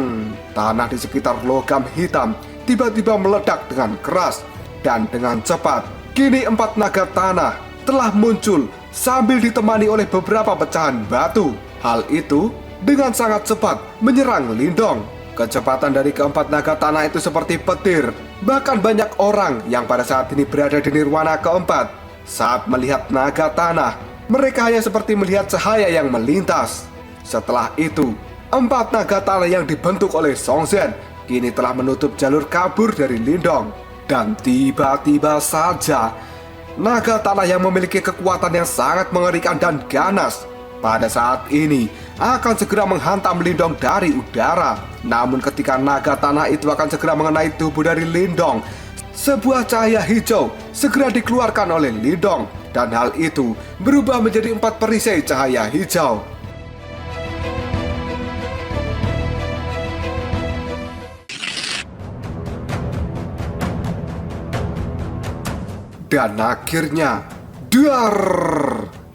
tanah di sekitar logam hitam tiba-tiba meledak dengan keras. Dan dengan cepat, kini 4 naga tanah telah muncul sambil ditemani oleh beberapa pecahan batu. Hal itu dengan sangat cepat menyerang Lindong. Kecepatan dari keempat naga tanah itu seperti petir. Bahkan banyak orang yang pada saat ini berada di nirwana keempat, saat melihat naga tanah, mereka hanya seperti melihat cahaya yang melintas. Setelah itu, 4 naga tanah yang dibentuk oleh Song Zhen kini telah menutup jalur kabur dari Lindong. Dan tiba-tiba saja, naga tanah yang memiliki kekuatan yang sangat mengerikan dan ganas pada saat ini akan segera menghantam Lindong dari udara. Namun ketika naga tanah itu akan segera mengenai tubuh dari Lindong, sebuah cahaya hijau segera dikeluarkan oleh Lindong, dan hal itu berubah menjadi 4 perisai cahaya hijau. Dan akhirnya, dar!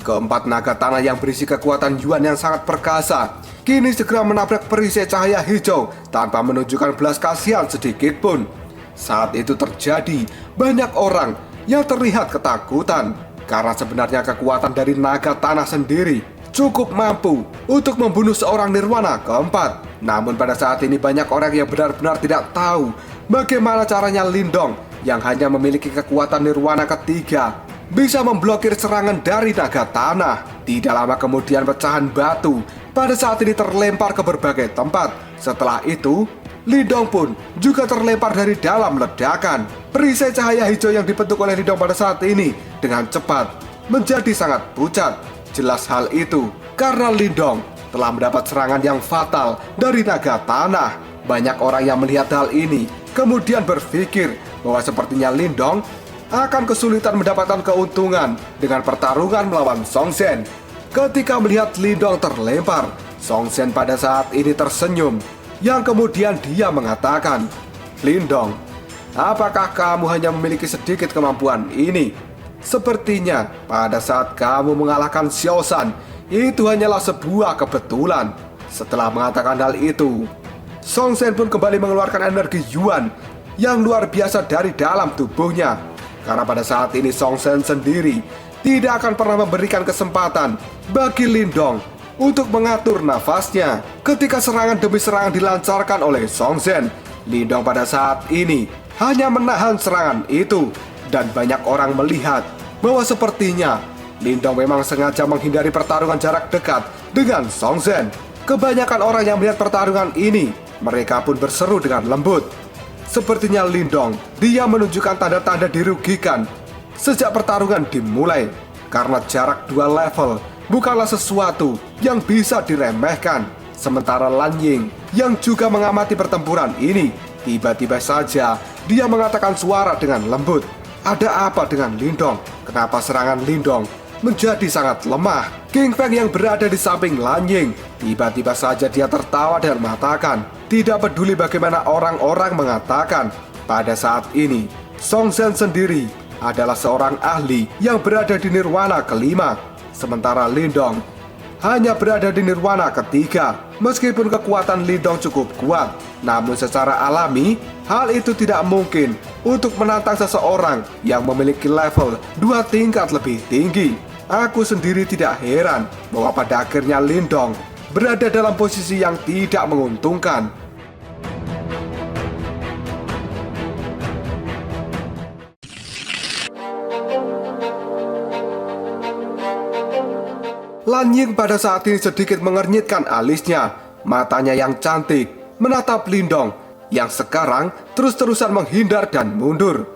Keempat naga tanah yang berisi kekuatan Yuan yang sangat perkasa kini segera menabrak perisai cahaya hijau tanpa menunjukkan belas kasihan sedikit pun. Saat itu terjadi, banyak orang yang terlihat ketakutan karena sebenarnya kekuatan dari naga tanah sendiri cukup mampu untuk membunuh seorang nirwana keempat. Namun pada saat ini banyak orang yang benar-benar tidak tahu bagaimana caranya Lindong yang hanya memiliki kekuatan nirwana ketiga bisa memblokir serangan dari naga tanah. Tidak lama kemudian pecahan batu pada saat ini terlempar ke berbagai tempat. Setelah itu, Lindong pun juga terlempar dari dalam ledakan. Perisai cahaya hijau yang dibentuk oleh Lindong pada saat ini dengan cepat menjadi sangat pucat. Jelas hal itu karena Lindong telah mendapat serangan yang fatal dari naga tanah. Banyak orang yang melihat hal ini kemudian berpikir bahwa sepertinya Lindong akan kesulitan mendapatkan keuntungan dengan pertarungan melawan Song Zhen. Ketika melihat Lindong terlempar, Song Zhen pada saat ini tersenyum, yang kemudian dia mengatakan, "Lindong, apakah kamu hanya memiliki sedikit kemampuan ini? Sepertinya pada saat kamu mengalahkan Xiao Shan itu hanyalah sebuah kebetulan. Setelah mengatakan hal itu, Song Shen pun kembali mengeluarkan energi Yuan yang luar biasa dari dalam tubuhnya. Karena pada saat ini Song Shen sendiri tidak akan pernah memberikan kesempatan bagi Lindong untuk mengatur nafasnya. Ketika serangan demi serangan dilancarkan oleh Song Shen, Lindong pada saat ini hanya menahan serangan itu. Dan banyak orang melihat bahwa sepertinya Lindong memang sengaja menghindari pertarungan jarak dekat dengan Song Shen. Kebanyakan orang yang melihat pertarungan ini, mereka pun berseru dengan lembut. Sepertinya Lindong, dia menunjukkan tanda-tanda dirugikan sejak pertarungan dimulai. Karena jarak 2 level bukanlah sesuatu yang bisa diremehkan. Sementara Lan Ying yang juga mengamati pertempuran ini, tiba-tiba saja dia mengatakan suara dengan lembut. Ada apa dengan Lindong? Kenapa serangan Lindong menjadi sangat lemah? King Feng yang berada di samping Lan Ying, tiba-tiba saja dia tertawa dan mengatakan, tidak peduli bagaimana orang-orang mengatakan, pada saat ini Song Shen sendiri adalah seorang ahli yang berada di nirwana kelima, sementara Lindong hanya berada di nirwana ketiga. Meskipun kekuatan Lindong cukup kuat, namun secara alami hal itu tidak mungkin untuk menantang seseorang yang memiliki level 2 tingkat lebih tinggi. Aku sendiri tidak heran bahwa pada akhirnya Lindong berada dalam posisi yang tidak menguntungkan. Lan Ying pada saat ini sedikit mengernyitkan alisnya. Matanya yang cantik menatap Lindong yang sekarang terus-terusan menghindar dan mundur.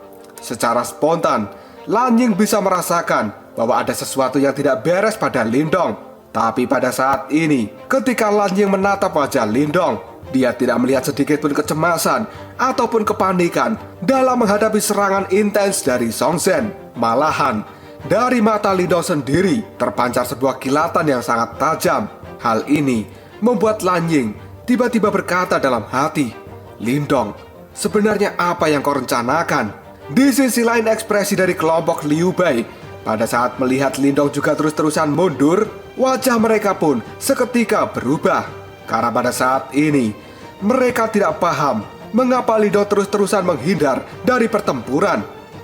Secara spontan, Lan Ying bisa merasakan bahwa ada sesuatu yang tidak beres pada Lindong. Tapi pada saat ini, ketika Lan Ying menatap wajah Lindong, dia tidak melihat sedikit pun kecemasan ataupun kepanikan dalam menghadapi serangan intens dari Song Shen. Malahan, dari mata Lindong sendiri terpancar sebuah kilatan yang sangat tajam. Hal ini membuat Lan Ying tiba-tiba berkata dalam hati, Lindong, sebenarnya apa yang kau rencanakan? Di sisi lain, ekspresi dari kelompok Liu Bei pada saat melihat Lindong juga terus-terusan mundur, wajah mereka pun seketika berubah. Karena pada saat ini, mereka tidak paham mengapa Lindong terus-terusan menghindar dari pertempuran.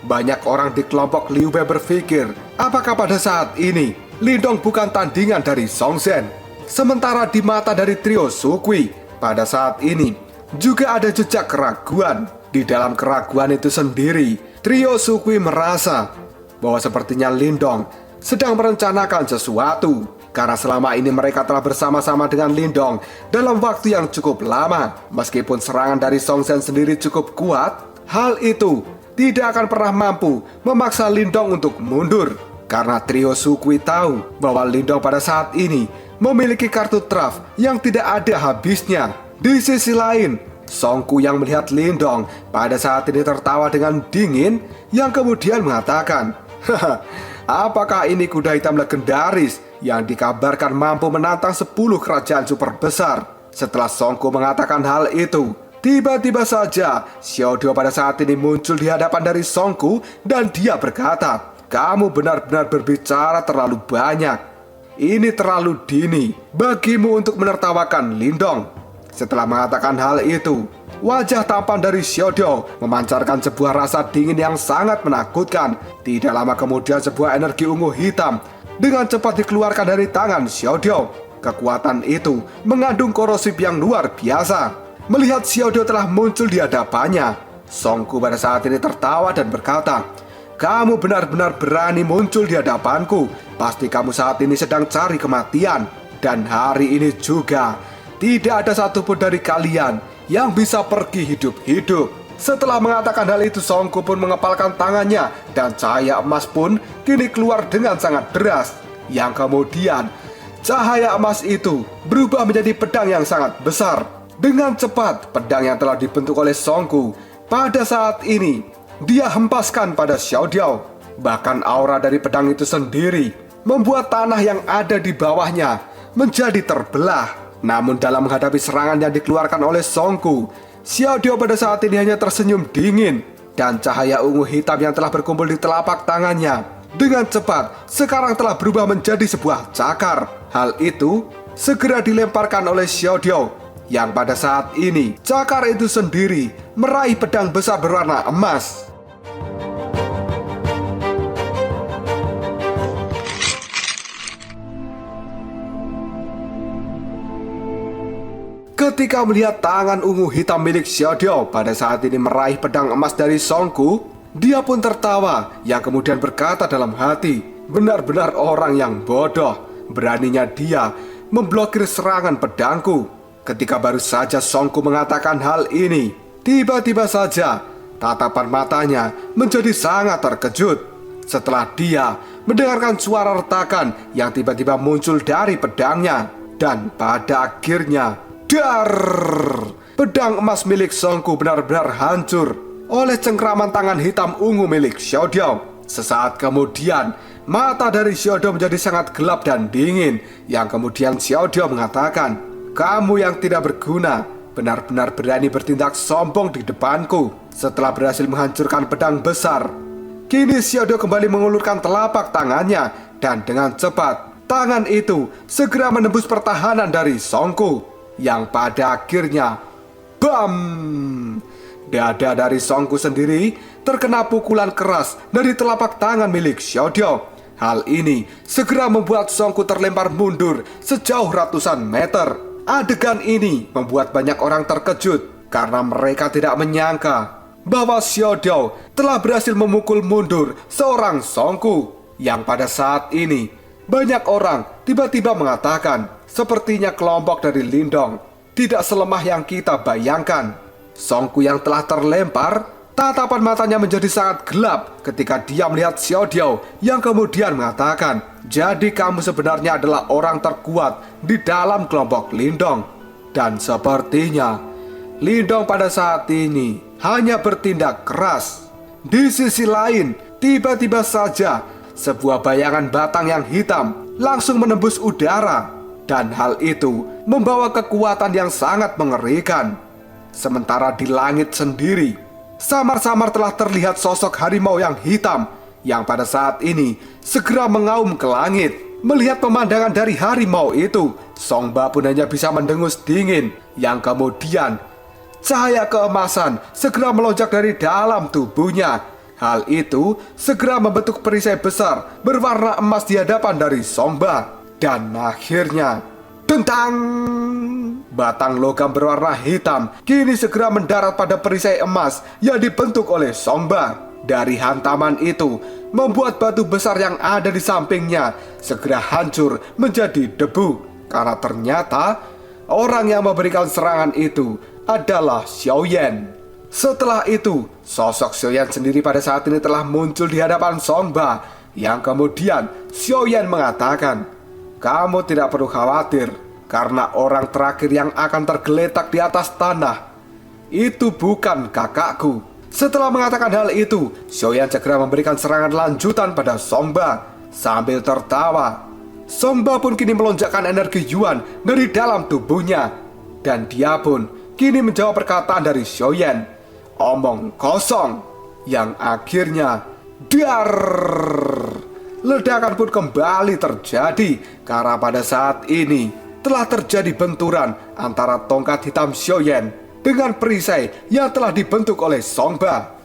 Banyak orang di kelompok Liu Bei berpikir, apakah pada saat ini Lindong bukan tandingan dari Song Shen? Sementara di mata dari trio Sukui, pada saat ini juga ada jejak keraguan. Di dalam keraguan itu sendiri, trio Sukui merasa bahwa sepertinya Lindong sedang merencanakan sesuatu. Karena selama ini mereka telah bersama-sama dengan Lindong dalam waktu yang cukup lama. Meskipun serangan dari Song Shen sendiri cukup kuat, hal itu tidak akan pernah mampu memaksa Lindong untuk mundur. Karena trio Sukui tahu bahwa Lindong pada saat ini memiliki kartu traf yang tidak ada habisnya. Di sisi lain, Song Ku yang melihat Lindong pada saat ini tertawa dengan dingin yang kemudian mengatakan, haha, apakah ini kuda hitam legendaris yang dikabarkan mampu menantang 10 kerajaan super besar? Setelah Song Ku mengatakan hal itu, tiba-tiba saja Xiaodio pada saat ini muncul di hadapan dari Song Ku dan dia berkata, kamu benar-benar berbicara terlalu banyak. Ini terlalu dini bagimu untuk menertawakan Lindong. Setelah mengatakan hal itu, wajah tampan dari Xiaodio memancarkan sebuah rasa dingin yang sangat menakutkan. Tidak lama kemudian sebuah energi ungu hitam dengan cepat dikeluarkan dari tangan Xiaodio. Kekuatan itu mengandung korosif yang luar biasa. Melihat Xiaodio telah muncul di hadapannya, Song Ku pada saat ini tertawa dan berkata, kamu benar-benar berani muncul di hadapanku. Pasti kamu saat ini sedang cari kematian. Dan hari ini juga tidak ada satupun dari kalian yang bisa pergi hidup-hidup. Setelah mengatakan hal itu, Song Ku pun mengepalkan tangannya dan cahaya emas pun kini keluar dengan sangat deras. Yang kemudian cahaya emas itu berubah menjadi pedang yang sangat besar. Dengan cepat, pedang yang telah dibentuk oleh Song Ku pada saat ini dia hempaskan pada Xiaodio. Bahkan aura dari pedang itu sendiri membuat tanah yang ada di bawahnya menjadi terbelah. Namun dalam menghadapi serangan yang dikeluarkan oleh Song Ku, Xiaodio pada saat ini hanya tersenyum dingin. Dan cahaya ungu hitam yang telah berkumpul di telapak tangannya dengan cepat sekarang telah berubah menjadi sebuah cakar. Hal itu segera dilemparkan oleh Xiaodiao, yang pada saat ini cakar itu sendiri meraih pedang besar berwarna emas. Ketika melihat tangan ungu hitam milik Xiaodiao pada saat ini meraih pedang emas dari Songku, dia pun tertawa yang kemudian berkata dalam hati, benar-benar orang yang bodoh, beraninya dia memblokir serangan pedangku. Ketika baru saja Songku mengatakan hal ini, tiba-tiba saja tatapan matanya menjadi sangat terkejut setelah dia mendengarkan suara retakan yang tiba-tiba muncul dari pedangnya. Dan pada akhirnya, dar! Pedang emas milik Songku benar-benar hancur oleh cengkraman tangan hitam ungu milik Xiaodiao. Sesaat kemudian, mata dari Xiaodiao menjadi sangat gelap dan dingin, yang kemudian Xiaodiao mengatakan, "Kamu yang tidak berguna, benar-benar berani bertindak sombong di depanku setelah berhasil menghancurkan pedang besar." Kini Xiaodiao kembali mengulurkan telapak tangannya, dan dengan cepat tangan itu segera menembus pertahanan dari Songku, yang pada akhirnya, bam! Dada dari Songku sendiri terkena pukulan keras dari telapak tangan milik Xiaodiao. Hal ini segera membuat Songku terlempar mundur sejauh ratusan meter. Adegan ini membuat banyak orang terkejut karena mereka tidak menyangka bahwa Xiaodiao telah berhasil memukul mundur seorang Songku, yang pada saat ini banyak orang tiba-tiba mengatakan sepertinya kelompok dari Lindong tidak selemah yang kita bayangkan. Songku yang telah terlempar, tatapan matanya menjadi sangat gelap ketika dia melihat Xiaodiao yang kemudian mengatakan, "Jadi kamu sebenarnya adalah orang terkuat di dalam kelompok Lindong." Dan sepertinya Lindong pada saat ini hanya bertindak keras. Di sisi lain, tiba-tiba saja sebuah bayangan batang yang hitam langsung menembus udara, dan hal itu membawa kekuatan yang sangat mengerikan. Sementara di langit sendiri, samar-samar telah terlihat sosok harimau yang hitam yang pada saat ini segera mengaum ke langit. Melihat pemandangan dari harimau itu, Songba pun hanya bisa mendengus dingin, yang kemudian cahaya keemasan segera melonjak dari dalam tubuhnya. Hal itu segera membentuk perisai besar berwarna emas di hadapan dari Songba. Dan akhirnya, tentang! Batang logam berwarna hitam kini segera mendarat pada perisai emas yang dibentuk oleh Songba. Dari hantaman itu membuat batu besar yang ada di sampingnya segera hancur menjadi debu, karena ternyata orang yang memberikan serangan itu adalah Xiaoyan. Setelah itu, sosok Xiaoyan sendiri pada saat ini telah muncul di hadapan Songba, yang kemudian Xiaoyan mengatakan, "Kamu tidak perlu khawatir, karena orang terakhir yang akan tergeletak di atas tanah itu bukan kakakku." Setelah mengatakan hal itu, Xiaoyan segera memberikan serangan lanjutan pada Songba sambil tertawa. Songba pun kini melonjakkan energi Yuan dari dalam tubuhnya, dan dia pun kini menjawab perkataan dari Xiaoyan, "Omong kosong," yang akhirnya dar! Ledakan pun kembali terjadi karena pada saat ini telah terjadi benturan antara tongkat hitam Xiaoyan dengan perisai yang telah dibentuk oleh Songba.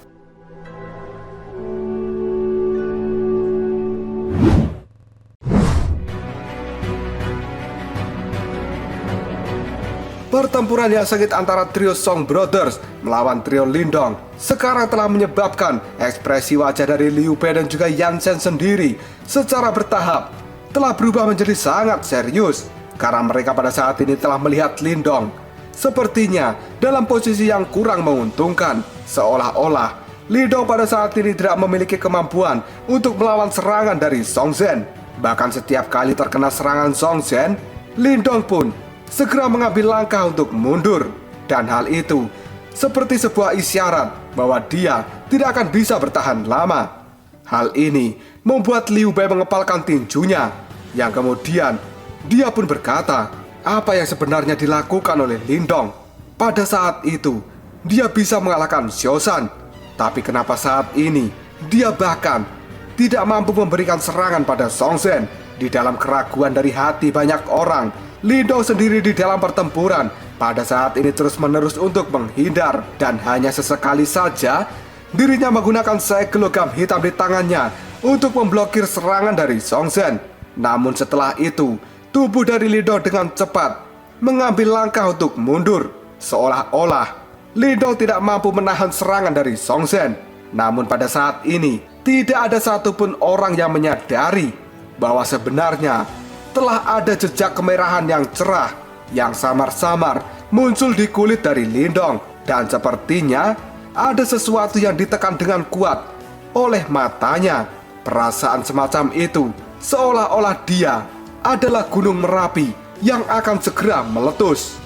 Pertempuran yang sengit antara trio Song Brothers melawan trio Lindong sekarang telah menyebabkan ekspresi wajah dari Liu Bei dan juga Yan Zhen sendiri secara bertahap telah berubah menjadi sangat serius, karena mereka pada saat ini telah melihat Lindong sepertinya dalam posisi yang kurang menguntungkan. Seolah-olah Lindong pada saat ini tidak memiliki kemampuan untuk melawan serangan dari Song Zhen. Bahkan setiap kali terkena serangan Song Zhen, Lindong pun segera mengambil langkah untuk mundur. Dan hal itu seperti sebuah isyarat bahwa dia tidak akan bisa bertahan lama. Hal ini membuat Liu Bei mengepalkan tinjunya, yang kemudian dia pun berkata, apa yang sebenarnya dilakukan oleh Lindong. Pada saat itu dia bisa mengalahkan Xiaoshan, tapi kenapa saat ini dia bahkan tidak mampu memberikan serangan pada Song Zhen Di dalam keraguan dari hati banyak orang, Lindong sendiri di dalam pertempuran pada saat ini terus-menerus untuk menghindar, dan hanya sesekali saja dirinya menggunakan segel logam hitam di tangannya untuk memblokir serangan dari Song Zhen. Namun setelah itu, tubuh dari Lindong dengan cepat mengambil langkah untuk mundur, seolah-olah Lindong tidak mampu menahan serangan dari Song Zhen. Namun pada saat ini, tidak ada satupun orang yang menyadari bahwa sebenarnya telah ada jejak kemerahan yang cerah yang samar-samar muncul di kulit dari Lindong, dan sepertinya ada sesuatu yang ditekan dengan kuat oleh matanya. Perasaan semacam itu seolah-olah dia adalah gunung Merapi yang akan segera meletus.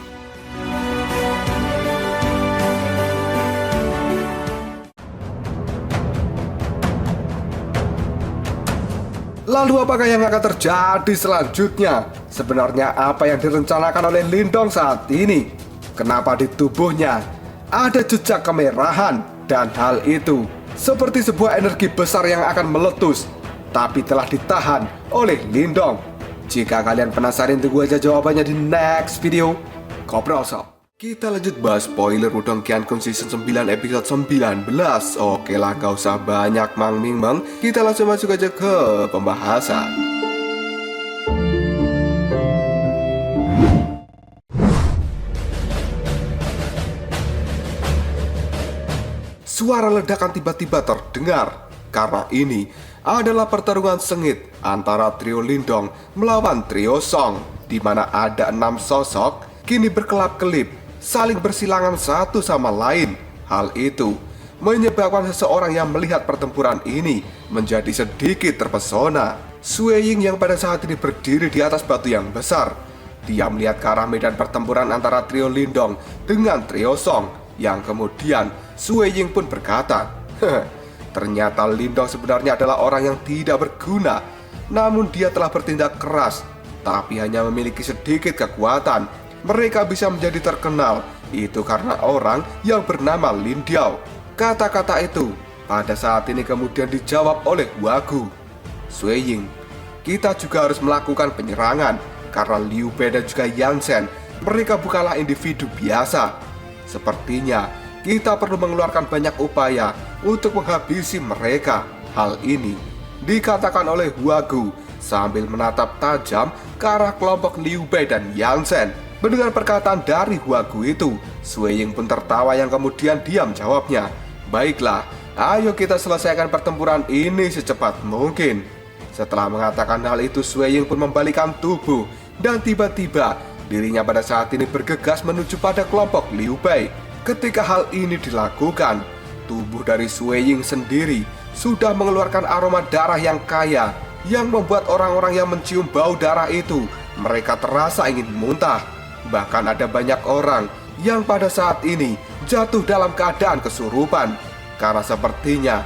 Lalu apakah yang akan terjadi selanjutnya? Sebenarnya apa yang direncanakan oleh Lindong saat ini? Kenapa di tubuhnya ada jejak kemerahan? Dan hal itu seperti sebuah energi besar yang akan meletus, tapi telah ditahan oleh Lindong. Jika kalian penasaran, tunggu aja jawabannya di next video. Koprol Sob. Kita lanjut bahas spoiler Wudong Qiankun Season 9 episode 19. Oke lah, gak usah banyak Mang Ming Bang, kita langsung masuk aja ke pembahasan. Suara ledakan tiba-tiba terdengar. Karena ini adalah pertarungan sengit antara trio Lindong melawan trio Song, di mana ada 6 sosok kini berkelap-kelip saling bersilangan satu sama lain. Hal itu menyebabkan seseorang yang melihat pertempuran ini menjadi sedikit terpesona. Sue Ying yang pada saat ini berdiri di atas batu yang besar, dia melihat ke arah medan pertempuran antara trio Lindong dengan trio Song, yang kemudian Sue Ying pun berkata, ternyata Lindong sebenarnya adalah orang yang tidak berguna. Namun dia telah bertindak keras, tapi hanya memiliki sedikit kekuatan. Mereka bisa menjadi terkenal itu karena orang yang bernama Lin Diao. Kata-kata itu pada saat ini kemudian dijawab oleh Wagu. Sue Ying, kita juga harus melakukan penyerangan karena Liu Bei dan juga Yan Zhen, mereka bukanlah individu biasa. Sepertinya kita perlu mengeluarkan banyak upaya untuk menghabisi mereka. Hal ini dikatakan oleh Wagu sambil menatap tajam ke arah kelompok Liu Bei dan Yan Zhen. Mendengar perkataan dari Wagu itu, Sue Ying pun tertawa yang kemudian diam jawabnya, baiklah, ayo kita selesaikan pertempuran ini secepat mungkin. Setelah mengatakan hal itu, Sue Ying pun membalikkan tubuh, dan tiba-tiba dirinya pada saat ini bergegas menuju pada kelompok Liu Bei. Ketika hal ini dilakukan, tubuh dari Sue Ying sendiri sudah mengeluarkan aroma darah yang kaya, yang membuat orang-orang yang mencium bau darah itu mereka terasa ingin muntah. Bahkan ada banyak orang yang pada saat ini jatuh dalam keadaan kesurupan, karena sepertinya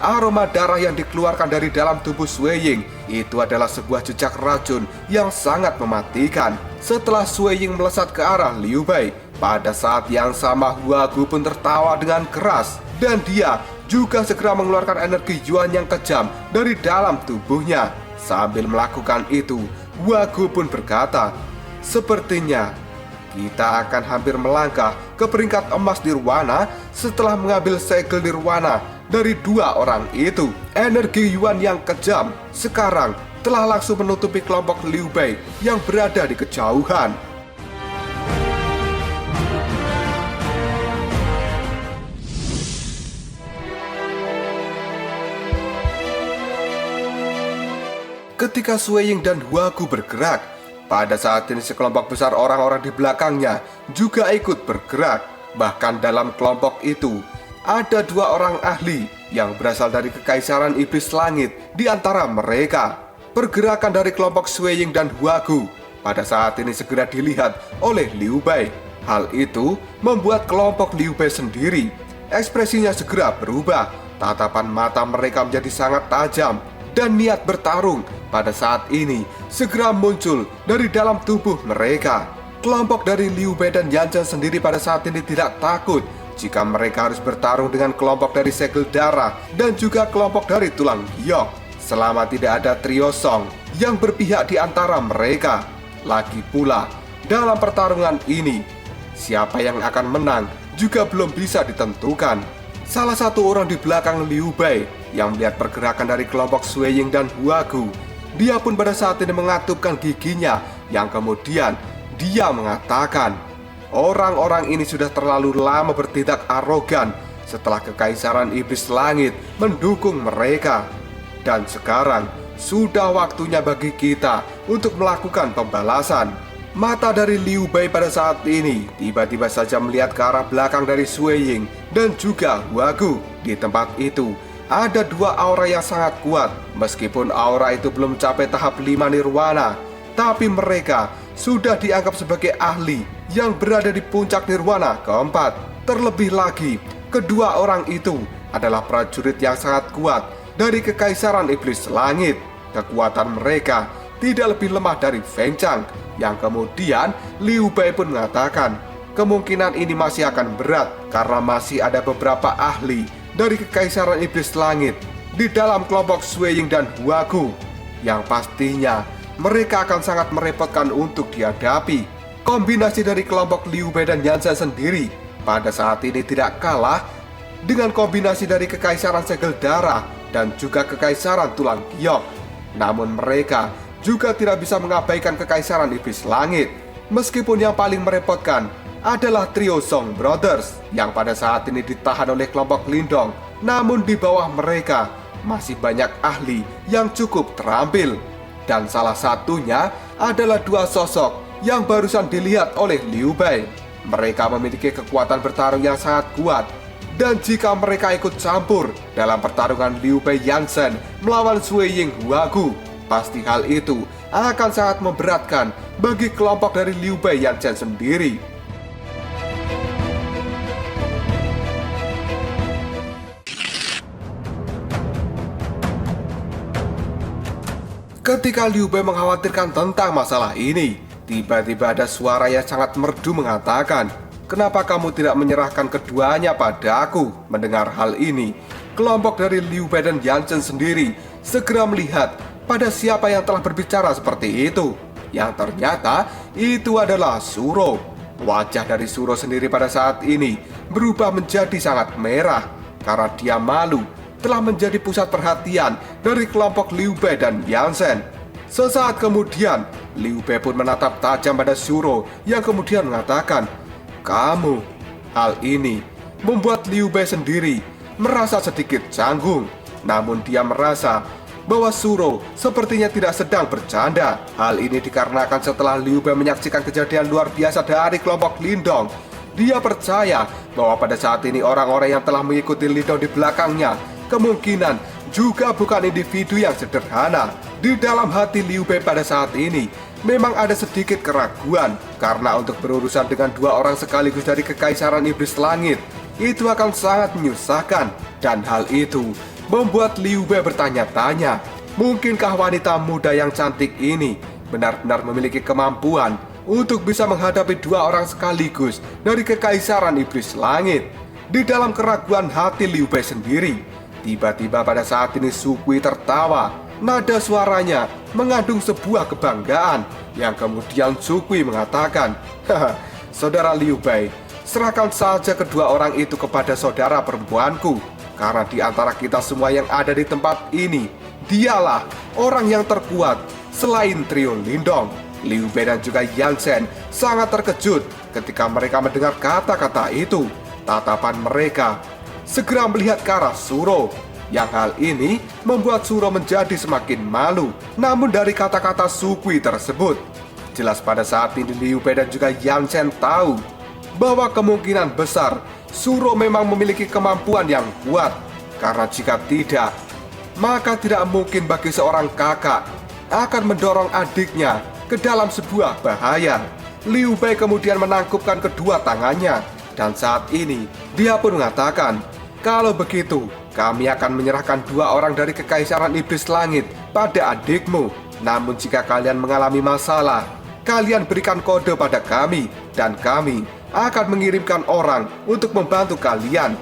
aroma darah yang dikeluarkan dari dalam tubuh Sue Ying itu adalah sebuah jejak racun yang sangat mematikan. Setelah Sue Ying melesat ke arah Liu Bei, pada saat yang sama Wagu pun tertawa dengan keras, dan dia juga segera mengeluarkan energi Yuan yang kejam dari dalam tubuhnya. Sambil melakukan itu, Wagu pun berkata, sepertinya kita akan hampir melangkah ke peringkat emas Nirwana setelah mengambil segel Nirwana dari dua orang itu. Energi Yuan yang kejam sekarang telah langsung menutupi kelompok Liu Bei yang berada di kejauhan. Ketika Sue Ying dan Wagu bergerak, pada saat ini sekelompok besar orang-orang di belakangnya juga ikut bergerak. Bahkan dalam kelompok itu ada dua orang ahli yang berasal dari Kekaisaran Iblis Langit di antara mereka. Pergerakan dari kelompok Sue Ying dan Wagu pada saat ini segera dilihat oleh Liu Bei. Hal itu membuat kelompok Liu Bei sendiri ekspresinya segera berubah. Tatapan mata mereka menjadi sangat tajam, dan niat bertarung pada saat ini segera muncul dari dalam tubuh mereka. Kelompok dari Liu Bei dan Yan Zhen sendiri pada saat ini tidak takut jika mereka harus bertarung dengan kelompok dari segel darah dan juga kelompok dari tulang giok. Selama tidak ada trio Song, yang berpihak di antara mereka. Lagi pula, dalam pertarungan ini, siapa yang akan menang juga belum bisa ditentukan. Salah satu orang di belakang Liu Bei yang melihat pergerakan dari kelompok Sui Ying dan Huagu, dia pun pada saat ini mengatupkan giginya, yang kemudian dia mengatakan, orang-orang ini sudah terlalu lama bertindak arogan setelah Kekaisaran Iblis Langit mendukung mereka. Dan sekarang sudah waktunya bagi kita untuk melakukan pembalasan. Mata dari Liu Bei pada saat ini tiba-tiba saja melihat ke arah belakang dari Sui Ying dan juga Huagu. Di tempat itu ada dua aura yang sangat kuat. Meskipun aura itu belum mencapai tahap 5 nirwana, tapi mereka sudah dianggap sebagai ahli yang berada di puncak nirwana keempat. Terlebih lagi, kedua orang itu adalah prajurit yang sangat kuat dari Kekaisaran Iblis Langit. Kekuatan mereka tidak lebih lemah dari Feng Chang. Yang kemudian Liu Bei pun mengatakan, kemungkinan ini masih akan berat karena masih ada beberapa ahli dari Kekaisaran Iblis Langit di dalam kelompok Sui Ying dan Huagu, yang pastinya mereka akan sangat merepotkan untuk dihadapi. Kombinasi dari kelompok Liu Bei dan Yansen sendiri pada saat ini tidak kalah dengan kombinasi dari Kekaisaran Segel Darah dan juga Kekaisaran Tulang Giok. Namun mereka juga tidak bisa mengabaikan Kekaisaran Iblis Langit. Meskipun yang paling merepotkan adalah trio Song Brothers yang pada saat ini ditahan oleh kelompok Lindong. Namun di bawah mereka masih banyak ahli yang cukup terampil. Dan salah satunya adalah dua sosok yang barusan dilihat oleh Liu Bei. Mereka memiliki kekuatan bertarung yang sangat kuat. Dan jika mereka ikut campur dalam pertarungan Liu Bei Yansen melawan Sui Ying Huagu, pasti hal itu akan sangat memberatkan bagi kelompok dari Liu Bei Yansen sendiri. Ketika Liu Bei mengkhawatirkan tentang masalah ini, tiba-tiba ada suara yang sangat merdu mengatakan, kenapa kamu tidak menyerahkan keduanya padaku? Mendengar hal ini, kelompok dari Liu Bei dan Yansen sendiri segera melihat pada siapa yang telah berbicara seperti itu. Yang ternyata itu adalah Suro. Wajah dari Suro sendiri pada saat ini berubah menjadi sangat merah karena dia malu telah menjadi pusat perhatian dari kelompok Liu Bei dan Yansen. Sesaat kemudian, Liu Bei pun menatap tajam pada Suro yang kemudian mengatakan, kamu. Hal ini membuat Liu Bei sendiri merasa sedikit canggung. Namun dia merasa bahwa Suro sepertinya tidak sedang bercanda. Hal ini dikarenakan setelah Liu Bei menyaksikan kejadian luar biasa dari kelompok Lindong, dia percaya bahwa pada saat ini orang-orang yang telah mengikuti Lindong di belakangnya kemungkinan juga bukan individu yang sederhana. Di dalam hati Liu Bei pada saat ini memang ada sedikit keraguan, karena untuk berurusan dengan dua orang sekaligus dari Kekaisaran Iblis Langit itu akan sangat menyusahkan. Dan hal itu membuat Liu Bei bertanya-tanya, mungkinkah wanita muda yang cantik ini benar-benar memiliki kemampuan untuk bisa menghadapi dua orang sekaligus dari Kekaisaran Iblis Langit? Di dalam keraguan hati Liu Bei sendiri, tiba-tiba pada saat ini Su Kui tertawa. Nada suaranya mengandung sebuah kebanggaan, yang kemudian Su Kui mengatakan, haha, saudara Liu Bei, serahkan saja kedua orang itu kepada saudara perempuanku. Karena di antara kita semua yang ada di tempat ini, dialah orang yang terkuat selain trio Lindong. Liu Bei dan juga Yansen sangat terkejut ketika mereka mendengar kata-kata itu. Tatapan mereka segera melihat ke arah Suro, yang hal ini membuat Suro menjadi semakin malu. Namun dari kata-kata Su Kui tersebut, jelas pada saat ini Liu Bei dan juga Yansen tahu bahwa kemungkinan besar Suro memang memiliki kemampuan yang kuat. Karena jika tidak, maka tidak mungkin bagi seorang kakak akan mendorong adiknya ke dalam sebuah bahaya. Liu Bei kemudian menangkupkan kedua tangannya, dan saat ini dia pun mengatakan, kalau begitu, kami akan menyerahkan dua orang dari Kekaisaran Iblis Langit pada adikmu. Namun jika kalian mengalami masalah, kalian berikan kode pada kami, dan kami akan mengirimkan orang untuk membantu kalian.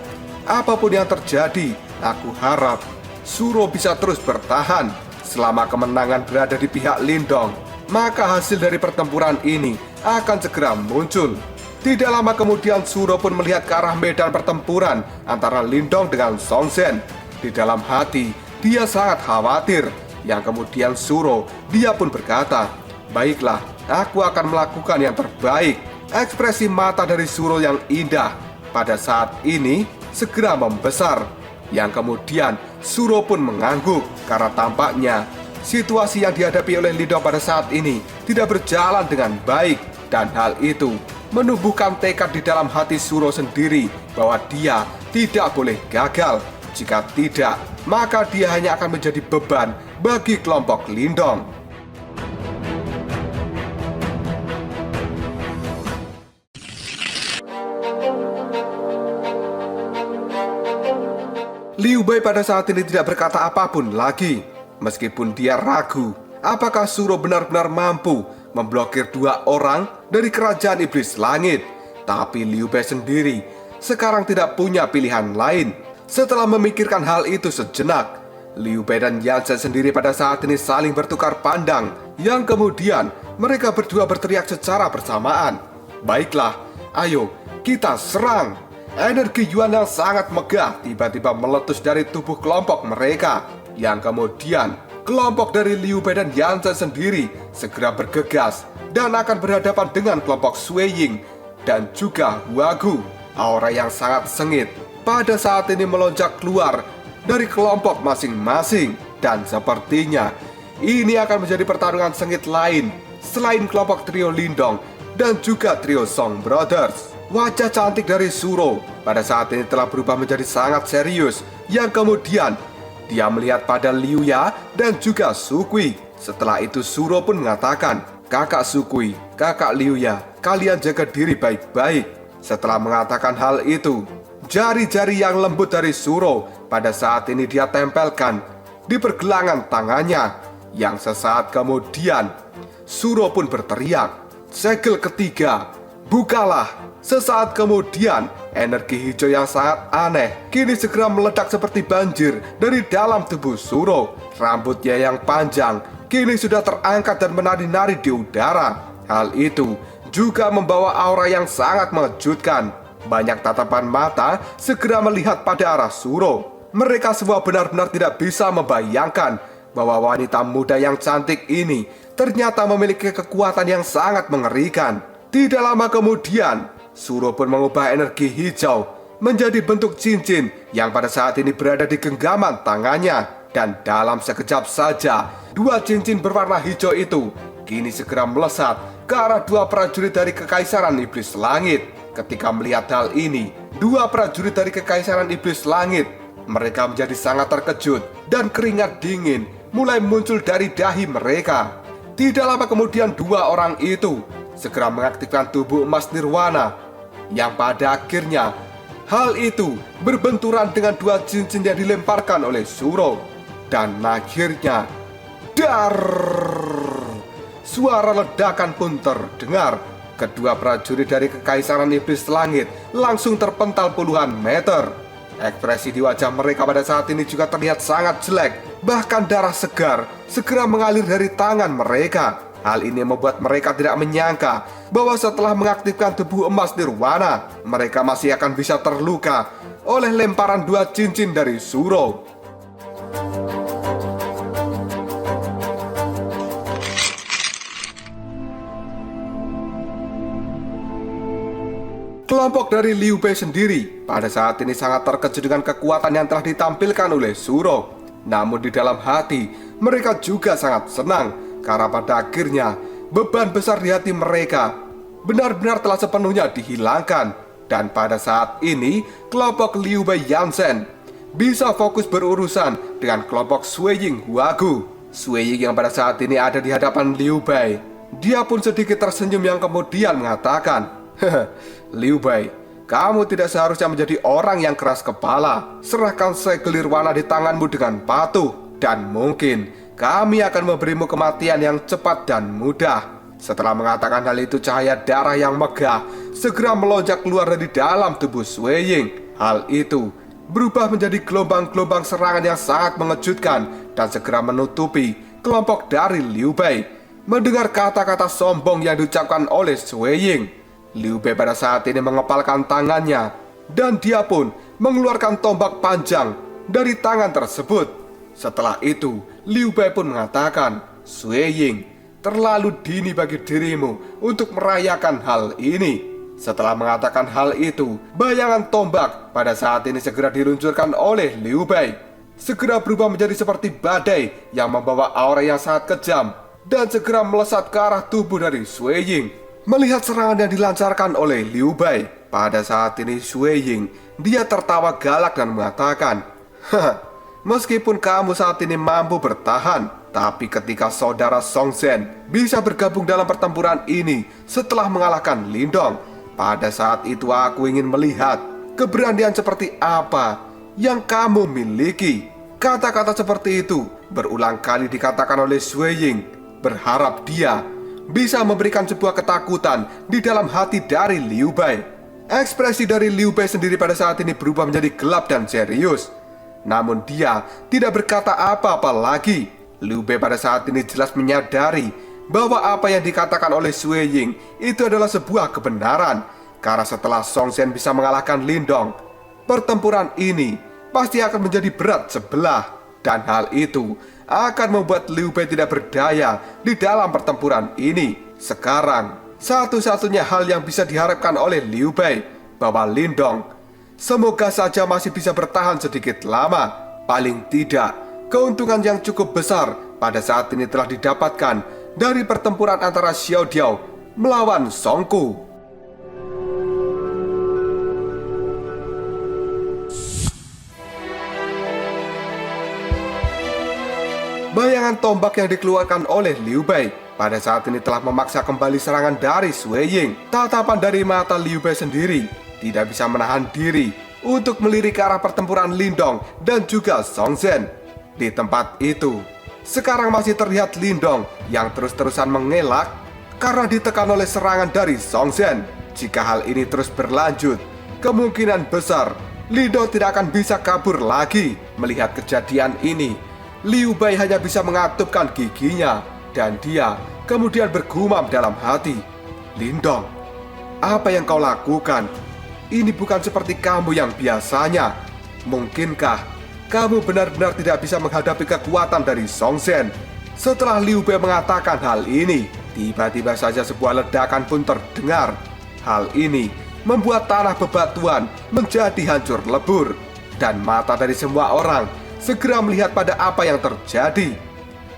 Apapun yang terjadi, aku harap Suro bisa terus bertahan. Selama kemenangan berada di pihak Lindong, maka hasil dari pertempuran ini akan segera muncul. Tidak lama kemudian Suro pun melihat ke arah medan pertempuran antara Lindong dengan Song Zhen. Di dalam hati, dia sangat khawatir. Yang kemudian Suro, dia pun berkata, "Baiklah, aku akan melakukan yang terbaik." Ekspresi mata dari Suro yang indah pada saat ini segera membesar. Yang kemudian Suro pun mengangguk karena tampaknya situasi yang dihadapi oleh Lindong pada saat ini tidak berjalan dengan baik. Dan hal itu menumbuhkan tekad di dalam hati Suro sendiri bahwa dia tidak boleh gagal. Jika tidak, maka dia hanya akan menjadi beban bagi kelompok Lindong. Liu Bei pada saat ini tidak berkata apapun lagi. Meskipun dia ragu apakah Suro benar-benar mampu memblokir 2 orang dari kerajaan iblis langit. Tapi Liu Bei sendiri sekarang tidak punya pilihan lain. Setelah memikirkan hal itu sejenak, Liu Bei dan Yan Zhen sendiri pada saat ini saling bertukar pandang. Yang kemudian mereka berdua berteriak secara bersamaan, "Baiklah, ayo kita serang!" Energi Yuan yang sangat megah tiba-tiba meletus dari tubuh kelompok mereka. Yang kemudian kelompok dari Liu Bei dan Yan Zhen sendiri segera bergegas dan akan berhadapan dengan kelompok Sui Ying dan juga Huagu. Aura yang sangat sengit pada saat ini melonjak keluar dari kelompok masing-masing. Dan sepertinya ini akan menjadi pertarungan sengit lain selain kelompok trio Lindong dan juga trio Song Brothers. Wajah cantik dari Suro pada saat ini telah berubah menjadi sangat serius. Yang kemudian dia melihat pada Liu Ya dan juga Sukui. Setelah itu Suro pun mengatakan, "Kakak Sukui, kakak Liu Ya, kalian jaga diri baik-baik." Setelah mengatakan hal itu, jari-jari yang lembut dari Suro pada saat ini dia tempelkan di pergelangan tangannya. Yang sesaat kemudian Suro pun berteriak, "Segel ketiga, bukalah!" Sesaat kemudian, energi hijau yang sangat aneh kini segera meledak seperti banjir dari dalam tubuh Suro. Rambutnya yang panjang kini sudah terangkat dan menari-nari di udara. Hal itu juga membawa aura yang sangat mengejutkan. Banyak tatapan mata segera melihat pada arah Suro. Mereka semua benar-benar tidak bisa membayangkan bahwa wanita muda yang cantik ini ternyata memiliki kekuatan yang sangat mengerikan. Tidak lama kemudian, Suro pun mengubah energi hijau menjadi bentuk cincin yang pada saat ini berada di genggaman tangannya. Dan dalam sekejap saja, 2 cincin berwarna hijau itu kini segera melesat ke arah 2 prajurit dari Kekaisaran Iblis Langit. Ketika melihat hal ini, 2 prajurit dari Kekaisaran Iblis Langit, mereka menjadi sangat terkejut dan keringat dingin mulai muncul dari dahi mereka. Tidak lama kemudian 2 orang itu segera mengaktifkan tubuh emas nirwana, yang pada akhirnya hal itu berbenturan dengan 2 cincin yang dilemparkan oleh Suro. Dan akhirnya dar, suara ledakan pun terdengar. Kedua prajurit dari Kekaisaran Iblis Langit langsung terpental puluhan meter. Ekspresi di wajah mereka pada saat ini juga terlihat sangat jelek. Bahkan darah segar segera mengalir dari tangan mereka. Hal ini membuat mereka tidak menyangka bahwa setelah mengaktifkan tubuh emas nirwana, mereka masih akan bisa terluka oleh lemparan 2 cincin dari Suro. Kelompok dari Liu Bei sendiri pada saat ini sangat terkejut dengan kekuatan yang telah ditampilkan oleh Suro. Namun di dalam hati mereka juga sangat senang karena pada akhirnya beban besar di hati mereka benar-benar telah sepenuhnya dihilangkan. Dan pada saat ini kelompok Liu Bei Yan Zhen bisa fokus berurusan dengan kelompok Sui Ying Huagu. Sui Ying yang pada saat ini ada di hadapan Liu Bei, dia pun sedikit tersenyum yang kemudian mengatakan, "Liu Bei, kamu tidak seharusnya menjadi orang yang keras kepala. Serahkan segel nirwana di tanganmu dengan patuh, dan mungkin kami akan memberimu kematian yang cepat dan mudah." Setelah mengatakan hal itu, cahaya darah yang megah segera melonjak keluar dari dalam tubuh Sui Ying. Hal itu berubah menjadi gelombang-gelombang serangan yang sangat mengejutkan dan segera menutupi kelompok dari Liu Bei. Mendengar kata-kata sombong yang diucapkan oleh Sui Ying, Liu Bei pada saat ini mengepalkan tangannya dan dia pun mengeluarkan tombak panjang dari tangan tersebut. Setelah itu, Liu Bei pun mengatakan, "Sui Ying, terlalu dini bagi dirimu untuk merayakan hal ini." Setelah mengatakan hal itu, bayangan tombak pada saat ini segera diluncurkan oleh Liu Bei. Segera berubah menjadi seperti badai yang membawa aura yang sangat kejam dan segera melesat ke arah tubuh dari Sui Ying. Melihat serangan yang dilancarkan oleh Liu Bei, pada saat ini Sui Ying, dia tertawa galak dan mengatakan, "Haha, meskipun kamu saat ini mampu bertahan, tapi ketika saudara Song Zhen bisa bergabung dalam pertempuran ini setelah mengalahkan Lindong, pada saat itu aku ingin melihat keberanian seperti apa yang kamu miliki." Kata-kata seperti itu berulang kali dikatakan oleh Sui Ying, berharap dia bisa memberikan sebuah ketakutan di dalam hati dari Liu Bei. Ekspresi dari Liu Bei sendiri pada saat ini berubah menjadi gelap dan serius. Namun dia tidak berkata apa-apa lagi. Liu Bei pada saat ini jelas menyadari bahwa apa yang dikatakan oleh Sui Ying itu adalah sebuah kebenaran. Karena setelah Song Zhen bisa mengalahkan Lindong, pertempuran ini pasti akan menjadi berat sebelah. Dan hal itu akan membuat Liu Bei tidak berdaya di dalam pertempuran ini. Sekarang, satu-satunya hal yang bisa diharapkan oleh Liu Bei bahwa Lindong semoga saja masih bisa bertahan sedikit lama. Paling tidak, keuntungan yang cukup besar pada saat ini telah didapatkan dari pertempuran antara Xiao Diao melawan Song Ku. Bayangan tombak yang dikeluarkan oleh Liu Bei pada saat ini telah memaksa kembali serangan dari Sui Ying. Tatapan dari mata Liu Bei sendiri tidak bisa menahan diri untuk melirik ke arah pertempuran Lindong dan juga Song Zhen. Di tempat itu, sekarang masih terlihat Lindong yang terus-terusan mengelak karena ditekan oleh serangan dari Song Zhen. Jika hal ini terus berlanjut, kemungkinan besar Lindong tidak akan bisa kabur lagi. Melihat kejadian ini, Liu Bei hanya bisa mengatupkan giginya dan dia kemudian bergumam dalam hati, "Lindong, apa yang kau lakukan? Ini bukan seperti kamu yang biasanya. Mungkinkah kamu benar-benar tidak bisa menghadapi kekuatan dari Song Zhen?" Setelah Liu Bei mengatakan hal ini, tiba-tiba saja sebuah ledakan pun terdengar. Hal ini membuat tanah bebatuan menjadi hancur lebur dan mata dari semua orang segera melihat pada apa yang terjadi.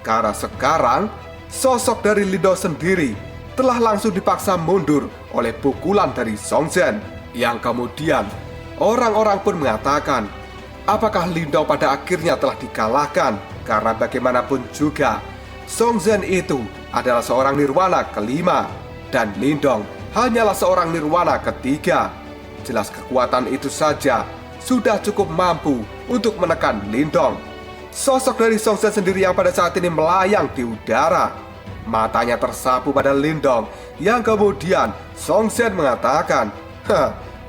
Karena sekarang sosok dari Lindong sendiri telah langsung dipaksa mundur oleh pukulan dari Song Zhen. Yang kemudian orang-orang pun mengatakan, apakah Lindong pada akhirnya telah dikalahkan? Karena bagaimanapun juga Song Zhen itu adalah seorang nirwana kelima dan Lindong hanyalah seorang nirwana ketiga. Jelas kekuatan itu saja sudah cukup mampu untuk menekan Lindong. Sosok dari Song Zhen sendiri yang pada saat ini melayang di udara. Matanya tersapu pada Lindong yang kemudian Song Zhen mengatakan,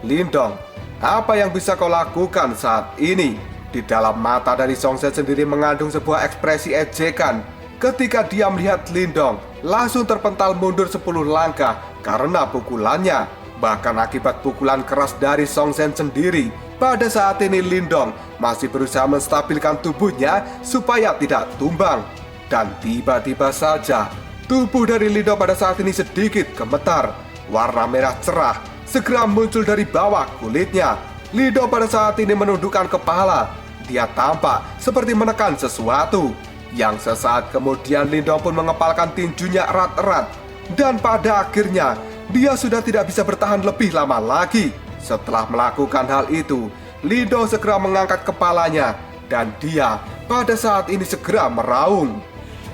"Lindong, apa yang bisa kau lakukan saat ini?" Di dalam mata dari Song Zhen sendiri mengandung sebuah ekspresi ejekan ketika dia melihat Lindong langsung terpental mundur 10 langkah karena pukulannya. Bahkan akibat pukulan keras dari Song Zhen sendiri, pada saat ini Lindong masih berusaha menstabilkan tubuhnya supaya tidak tumbang. Dan tiba-tiba saja tubuh dari Lindong pada saat ini sedikit gemetar. Warna merah cerah segera muncul dari bawah kulitnya. Lindong pada saat ini menundukkan kepala. Dia tampak seperti menekan sesuatu. Yang sesaat kemudian Lindong pun mengepalkan tinjunya erat-erat. Dan pada akhirnya dia sudah tidak bisa bertahan lebih lama lagi. Setelah melakukan hal itu, Lindong segera mengangkat kepalanya dan dia pada saat ini segera meraung.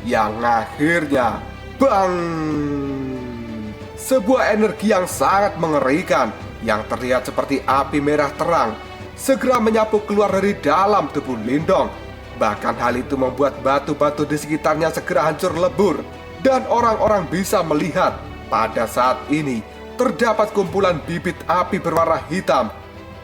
Yang akhirnya, bang! Sebuah energi yang sangat mengerikan yang terlihat seperti api merah terang segera menyapu keluar dari dalam tubuh Lindong. Bahkan hal itu membuat batu-batu di sekitarnya segera hancur lebur. Dan orang-orang bisa melihat pada saat ini terdapat kumpulan bibit api berwarna hitam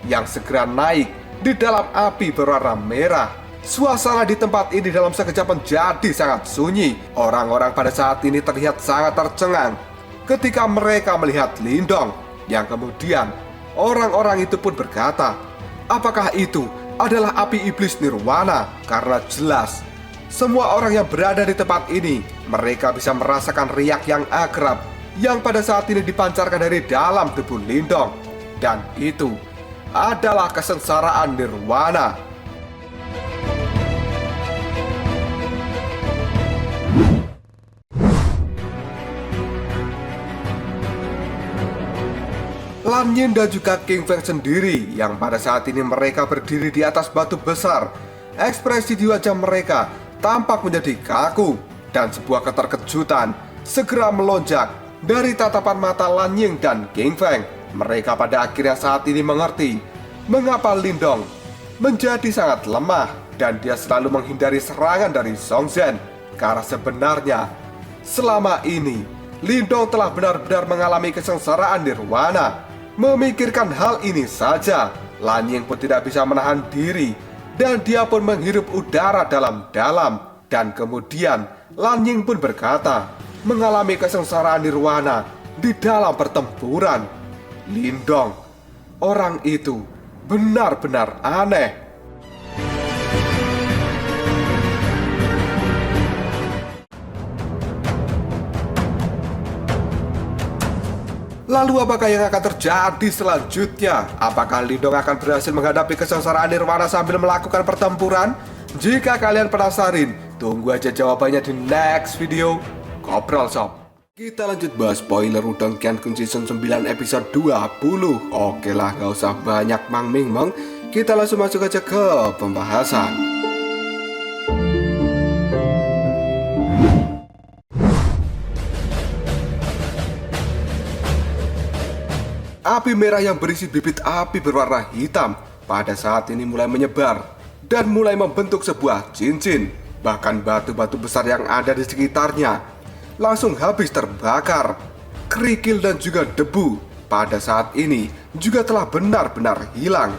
yang segera naik di dalam api berwarna merah. Suasana di tempat ini dalam sekejap menjadi sangat sunyi. Orang-orang pada saat ini terlihat sangat tercengang ketika mereka melihat Lindong. Yang kemudian orang-orang itu pun berkata, apakah itu adalah api iblis nirwana? Karena jelas semua orang yang berada di tempat ini, mereka bisa merasakan riak yang akrab yang pada saat ini dipancarkan dari dalam tubuh Lindong. Dan itu adalah kesengsaraan nirwana. Lan Yin dan juga King Feng sendiri yang pada saat ini mereka berdiri di atas batu besar. Ekspresi di wajah mereka tampak menjadi kaku dan sebuah keterkejutan segera melonjak dari tatapan mata Lan Yin dan King Feng. Mereka pada akhirnya saat ini mengerti mengapa Lindong menjadi sangat lemah dan dia selalu menghindari serangan dari Song Zhen. Karena sebenarnya selama ini Lindong telah benar-benar mengalami kesengsaraan nirwana. Memikirkan hal ini saja, Lan Ying pun tidak bisa menahan diri dan dia pun menghirup udara dalam-dalam. Dan kemudian Lan Ying pun berkata, mengalami kesengsaraan nirwana di dalam pertempuran. Lindong, orang itu benar-benar aneh. Lalu apakah yang akan terjadi selanjutnya? Apakah Lindong akan berhasil menghadapi kesengsaraan nirwana sambil melakukan pertempuran? Jika kalian penasaran, tunggu aja jawabannya di next video Ngobrol Sob. Kita lanjut bahas spoiler Udang Qiankun Season 9 episode 20. Oke lah, gak usah banyak mang-ming-meng, kita langsung masuk aja ke pembahasan. Api merah yang berisi bibit api berwarna hitam pada saat ini mulai menyebar dan mulai membentuk sebuah cincin. Bahkan batu-batu besar yang ada di sekitarnya langsung habis terbakar. Kerikil dan juga debu pada saat ini juga telah benar-benar hilang.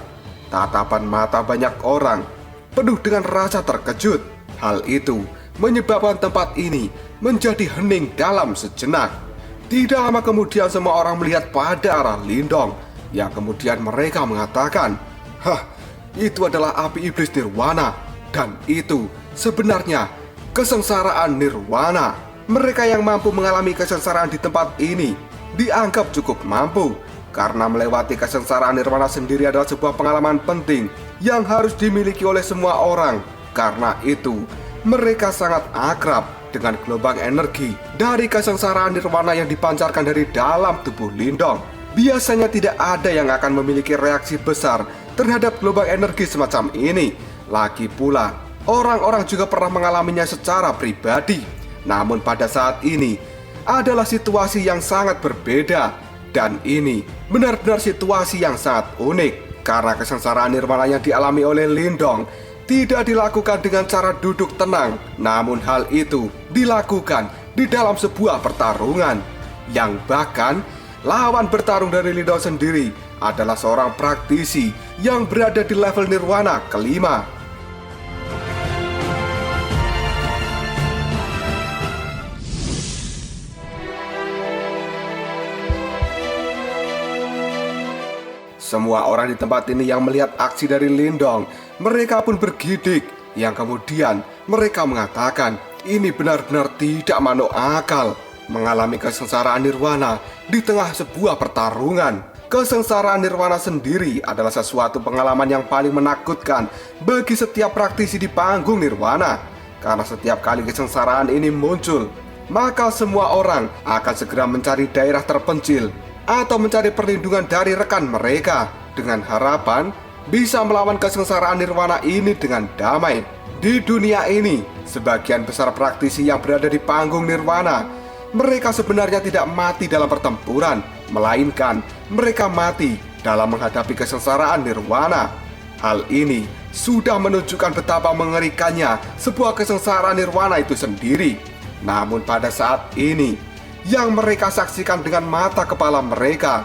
Tatapan mata banyak orang penuh dengan rasa terkejut. Hal itu menyebabkan tempat ini menjadi hening dalam sejenak. Tidak lama kemudian semua orang melihat pada arah Lindong, yang kemudian mereka mengatakan, "Hah, itu adalah api iblis nirwana, dan itu sebenarnya kesengsaraan nirwana." Mereka yang mampu mengalami kesengsaraan di tempat ini dianggap cukup mampu, karena melewati kesengsaraan nirwana sendiri adalah sebuah pengalaman penting yang harus dimiliki oleh semua orang. Karena itu, mereka sangat akrab dengan gelombang energi dari kesengsaraan nirwana yang dipancarkan dari dalam tubuh Lindong. Biasanya tidak ada yang akan memiliki reaksi besar terhadap gelombang energi semacam ini. Lagi pula, orang-orang juga pernah mengalaminya secara pribadi. Namun pada saat ini adalah situasi yang sangat berbeda. Dan ini benar-benar situasi yang sangat unik, karena kesengsaraan nirwana yang dialami oleh Lindong tidak dilakukan dengan cara duduk tenang, namun hal itu dilakukan di dalam sebuah pertarungan, yang bahkan lawan bertarung dari Lindong sendiri adalah seorang praktisi yang berada di level nirwana kelima. Semua orang di tempat ini yang melihat aksi dari Lindong, mereka pun bergidik, yang kemudian mereka mengatakan ini benar-benar tidak masuk akal, mengalami kesengsaraan nirwana di tengah sebuah pertarungan. Kesengsaraan nirwana sendiri adalah sesuatu pengalaman yang paling menakutkan bagi setiap praktisi di panggung nirwana, karena setiap kali kesengsaraan ini muncul, maka semua orang akan segera mencari daerah terpencil atau mencari perlindungan dari rekan mereka dengan harapan bisa melawan kesengsaraan nirwana ini dengan damai. Di dunia ini, sebagian besar praktisi yang berada di panggung nirwana, mereka sebenarnya tidak mati dalam pertempuran, melainkan mereka mati dalam menghadapi kesengsaraan nirwana. Hal ini sudah menunjukkan betapa mengerikannya sebuah kesengsaraan nirwana itu sendiri. Namun pada saat ini, yang mereka saksikan dengan mata kepala mereka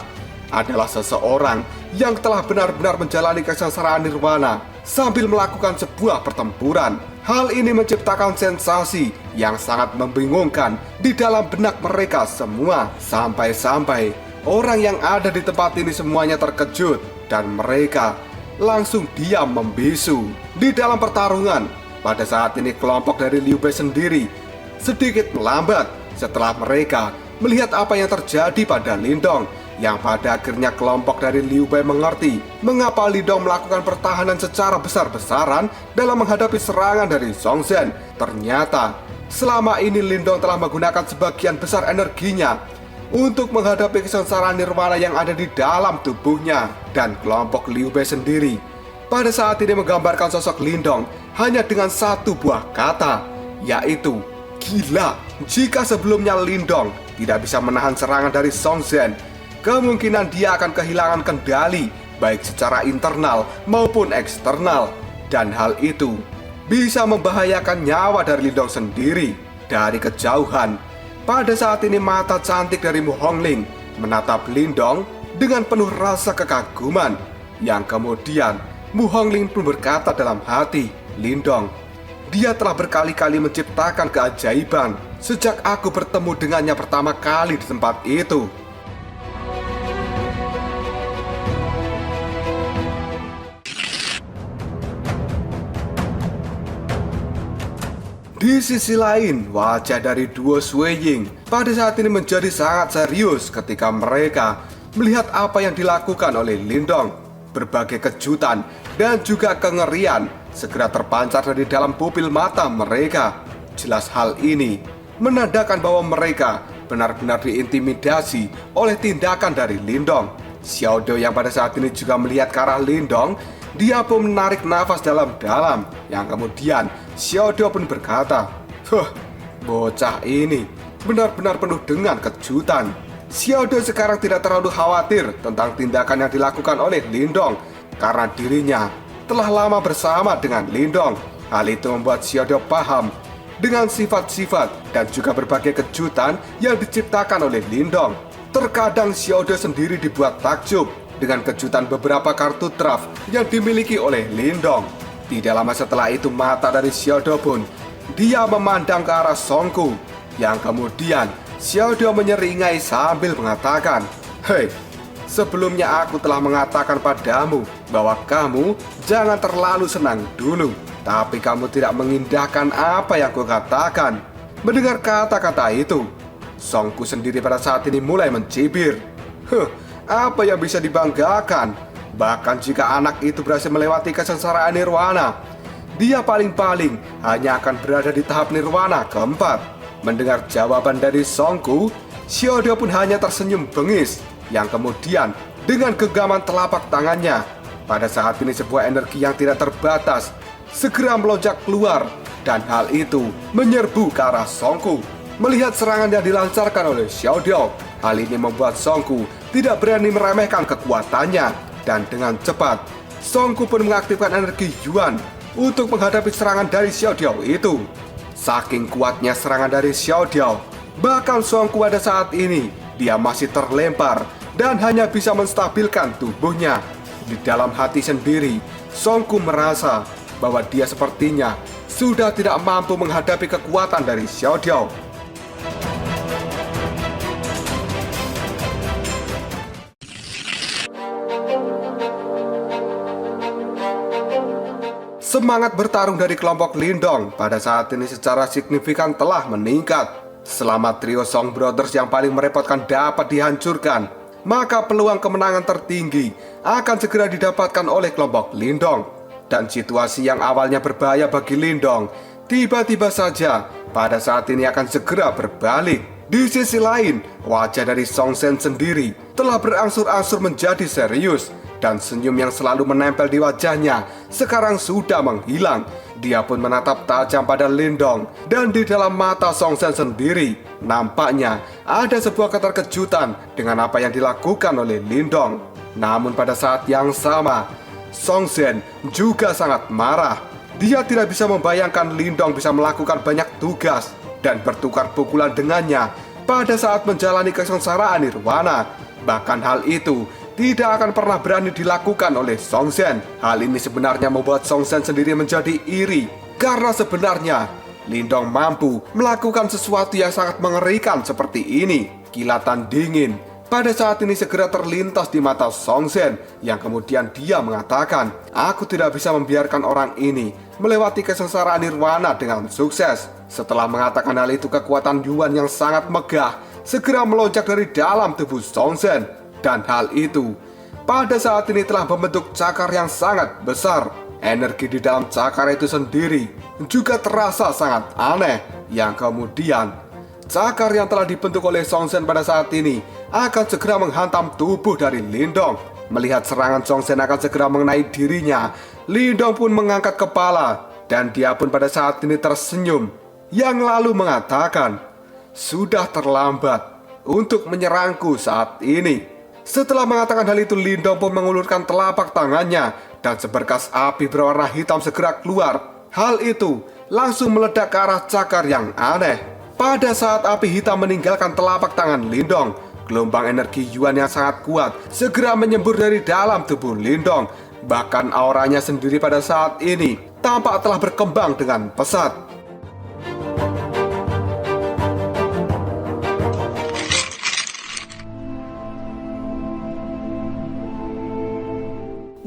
adalah seseorang yang telah benar-benar menjalani kesengsaraan nirwana sambil melakukan sebuah pertempuran. Hal ini menciptakan sensasi yang sangat membingungkan di dalam benak mereka semua. Sampai-sampai orang yang ada di tempat ini semuanya terkejut dan mereka langsung diam membisu. Di dalam pertarungan, pada saat ini kelompok dari Liu Bei sendiri sedikit melambat setelah mereka melihat apa yang terjadi pada Lindong, yang pada akhirnya kelompok dari Liu Bei mengerti mengapa Lindong melakukan pertahanan secara besar-besaran dalam menghadapi serangan dari Song Zhen. Ternyata selama ini Lindong telah menggunakan sebagian besar energinya untuk menghadapi kesengsaraan nirwana yang ada di dalam tubuhnya. Dan kelompok Liu Bei sendiri pada saat ini menggambarkan sosok Lindong hanya dengan satu buah kata, yaitu gila. Jika sebelumnya Lindong tidak bisa menahan serangan dari Song Zhen, kemungkinan dia akan kehilangan kendali baik secara internal maupun eksternal, dan hal itu bisa membahayakan nyawa dari Lindong sendiri. Dari kejauhan, pada saat ini mata cantik dari Mu Hongling menatap Lindong dengan penuh rasa kekaguman, yang kemudian Mu Hongling pun berkata dalam hati, Lindong, dia telah berkali-kali menciptakan keajaiban sejak aku bertemu dengannya pertama kali di tempat itu. Di sisi lain, wajah dari duo Sui Ying pada saat ini menjadi sangat serius ketika mereka melihat apa yang dilakukan oleh Lindong. Berbagai kejutan dan juga kengerian segera terpancar dari dalam pupil mata mereka. Jelas hal ini menandakan bahwa mereka benar-benar diintimidasi oleh tindakan dari Lindong. Xiao Dou yang pada saat ini juga melihat ke arah Lindong, dia pun menarik nafas dalam-dalam, yang kemudian Xiao Dou pun berkata, bocah ini benar-benar penuh dengan kejutan. Xiao Dou sekarang tidak terlalu khawatir tentang tindakan yang dilakukan oleh Lindong, karena dirinya telah lama bersama dengan Lindong. Hal itu membuat Xiao Dou paham dengan sifat-sifat dan juga berbagai kejutan yang diciptakan oleh Lindong. Terkadang Xiao Dou sendiri dibuat takjub dengan kejutan beberapa kartu draft yang dimiliki oleh Lindong. Tidak lama setelah itu mata dari Xiao Dou pun dia memandang ke arah Song Ku, yang kemudian Xiao Dou menyeringai sambil mengatakan, "Hei, sebelumnya aku telah mengatakan padamu bahwa kamu jangan terlalu senang dulu, tapi kamu tidak mengindahkan apa yang kukatakan." Mendengar kata-kata itu, Song Ku sendiri pada saat ini mulai mencibir. Apa yang bisa dibanggakan? Bahkan jika anak itu berhasil melewati kesengsaraan nirwana, dia paling-paling hanya akan berada di tahap nirwana keempat. Mendengar jawaban dari Song Ku, Xiao Dou pun hanya tersenyum bengis, yang kemudian dengan genggaman telapak tangannya, pada saat ini sebuah energi yang tidak terbatas segera melonjak keluar, dan hal itu menyerbu ke arah Song Ku. Melihat serangan yang dilancarkan oleh Xiao Dou, hal ini membuat Song Ku tidak berani meremehkan kekuatannya, dan dengan cepat Song Ku pun mengaktifkan energi Yuan untuk menghadapi serangan dari Xiao Dou itu. Saking kuatnya serangan dari Xiao Dou, bahkan Song Ku pada saat ini dia masih terlempar dan hanya bisa menstabilkan tubuhnya. Di dalam hati sendiri, Song Ku merasa bahwa dia sepertinya sudah tidak mampu menghadapi kekuatan dari Xiao Dou. Semangat bertarung dari kelompok Lindong pada saat ini secara signifikan telah meningkat. Selama trio Song Brothers yang paling merepotkan dapat dihancurkan, maka peluang kemenangan tertinggi akan segera didapatkan oleh kelompok Lindong. Dan situasi yang awalnya berbahaya bagi Lindong, tiba-tiba saja pada saat ini akan segera berbalik. Di sisi lain, wajah dari Song Zhen sendiri telah berangsur-angsur menjadi serius, dan senyum yang selalu menempel di wajahnya sekarang sudah menghilang. Dia pun menatap tajam pada Lindong, dan di dalam mata Song Zhen sendiri nampaknya ada sebuah keterkejutan dengan apa yang dilakukan oleh Lindong. Namun pada saat yang sama, Song Zhen juga sangat marah. Dia tidak bisa membayangkan Lindong bisa melakukan banyak tugas dan bertukar pukulan dengannya pada saat menjalani kesengsaraan nirwana. Bahkan hal itu tidak akan pernah berani dilakukan oleh Song Zhen. Hal ini sebenarnya membuat Song Zhen sendiri menjadi iri, karena sebenarnya Lindong mampu melakukan sesuatu yang sangat mengerikan seperti ini. Kilatan dingin pada saat ini segera terlintas di mata Song Zhen, yang kemudian dia mengatakan, "Aku tidak bisa membiarkan orang ini melewati kesengsaraan nirwana dengan sukses." Setelah mengatakan hal itu, kekuatan Yuan yang sangat megah segera melonjak dari dalam tubuh Song Zhen. Dan hal itu pada saat ini telah membentuk cakar yang sangat besar. Energi di dalam cakar itu sendiri juga terasa sangat aneh, yang kemudian cakar yang telah dibentuk oleh Song Zhen pada saat ini akan segera menghantam tubuh dari Lindong. Melihat serangan Song Zhen akan segera mengenai dirinya, Lindong pun mengangkat kepala, dan dia pun pada saat ini tersenyum, yang lalu mengatakan, "Sudah terlambat untuk menyerangku saat ini." Setelah mengatakan hal itu, Lindong pun mengulurkan telapak tangannya, dan seberkas api berwarna hitam segera keluar. Hal itu langsung meledak ke arah cakar yang aneh. Pada saat api hitam meninggalkan telapak tangan Lindong, gelombang energi Yuan yang sangat kuat segera menyembur dari dalam tubuh Lindong. Bahkan auranya sendiri pada saat ini tampak telah berkembang dengan pesat.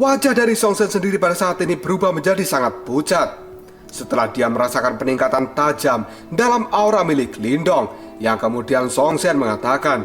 Wajah dari Song Zhen sendiri pada saat ini berubah menjadi sangat pucat. Setelah dia merasakan peningkatan tajam dalam aura milik Lindong, yang kemudian Song Zhen mengatakan,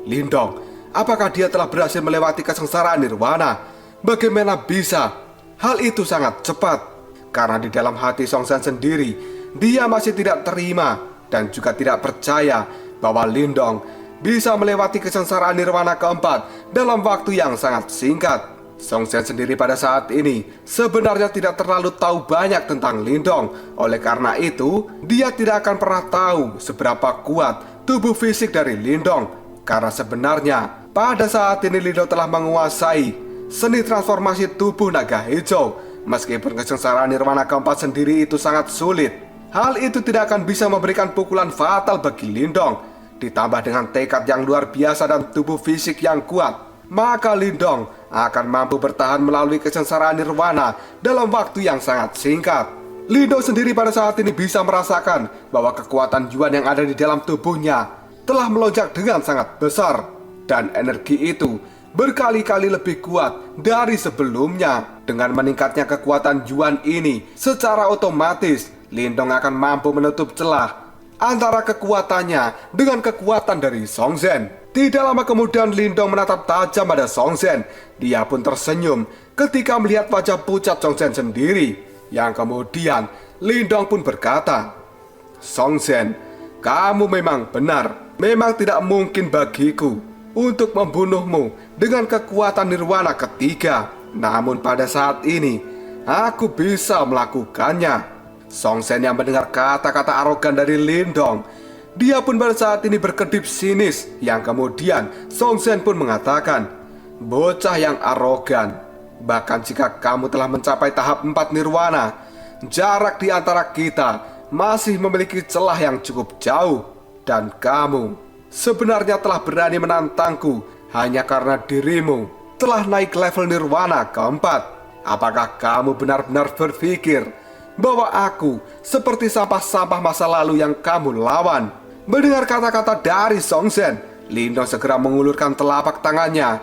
"Lindong, apakah dia telah berhasil melewati kesengsaraan nirwana? Bagaimana bisa? Hal itu sangat cepat." Karena di dalam hati Song Zhen sendiri, dia masih tidak terima dan juga tidak percaya bahwa Lindong bisa melewati kesengsaraan nirwana keempat dalam waktu yang sangat singkat. Song Zhen sendiri pada saat ini sebenarnya tidak terlalu tahu banyak tentang Lindong. Oleh karena itu, dia tidak akan pernah tahu seberapa kuat tubuh fisik dari Lindong. Karena sebenarnya pada saat ini Lindong telah menguasai seni transformasi tubuh naga hijau. Meskipun kesengsaraan nirwana keempat sendiri itu sangat sulit, hal itu tidak akan bisa memberikan pukulan fatal bagi Lindong. Ditambah dengan tekad yang luar biasa dan tubuh fisik yang kuat, maka Lindong akan mampu bertahan melalui kesengsaraan nirwana dalam waktu yang sangat singkat. Lindong sendiri pada saat ini bisa merasakan bahwa kekuatan Yuan yang ada di dalam tubuhnya telah melonjak dengan sangat besar, dan energi itu berkali-kali lebih kuat dari sebelumnya. Dengan meningkatnya kekuatan Yuan ini, secara otomatis Lindong akan mampu menutup celah antara kekuatannya dengan kekuatan dari Song Zhen. Tidak lama kemudian Lindong menatap tajam pada Song Zhen. Dia pun tersenyum ketika melihat wajah pucat Song Zhen sendiri. Yang kemudian Lindong pun berkata, "Song Zhen, kamu memang benar. Memang tidak mungkin bagiku untuk membunuhmu dengan kekuatan nirwana ketiga. Namun pada saat ini aku bisa melakukannya." Song Zhen yang mendengar kata-kata arogan dari Lindong, dia pun pada saat ini berkedip sinis. Yang kemudian Song Zhen pun mengatakan, "Bocah yang arogan, bahkan jika kamu telah mencapai tahap 4 nirwana, jarak di antara kita masih memiliki celah yang cukup jauh. Dan kamu sebenarnya telah berani menantangku hanya karena dirimu telah naik level nirwana keempat. Apakah kamu benar-benar berpikir bahwa aku seperti sampah-sampah masa lalu yang kamu lawan?" Mendengar kata-kata dari Song Zhen, Lindong segera mengulurkan telapak tangannya,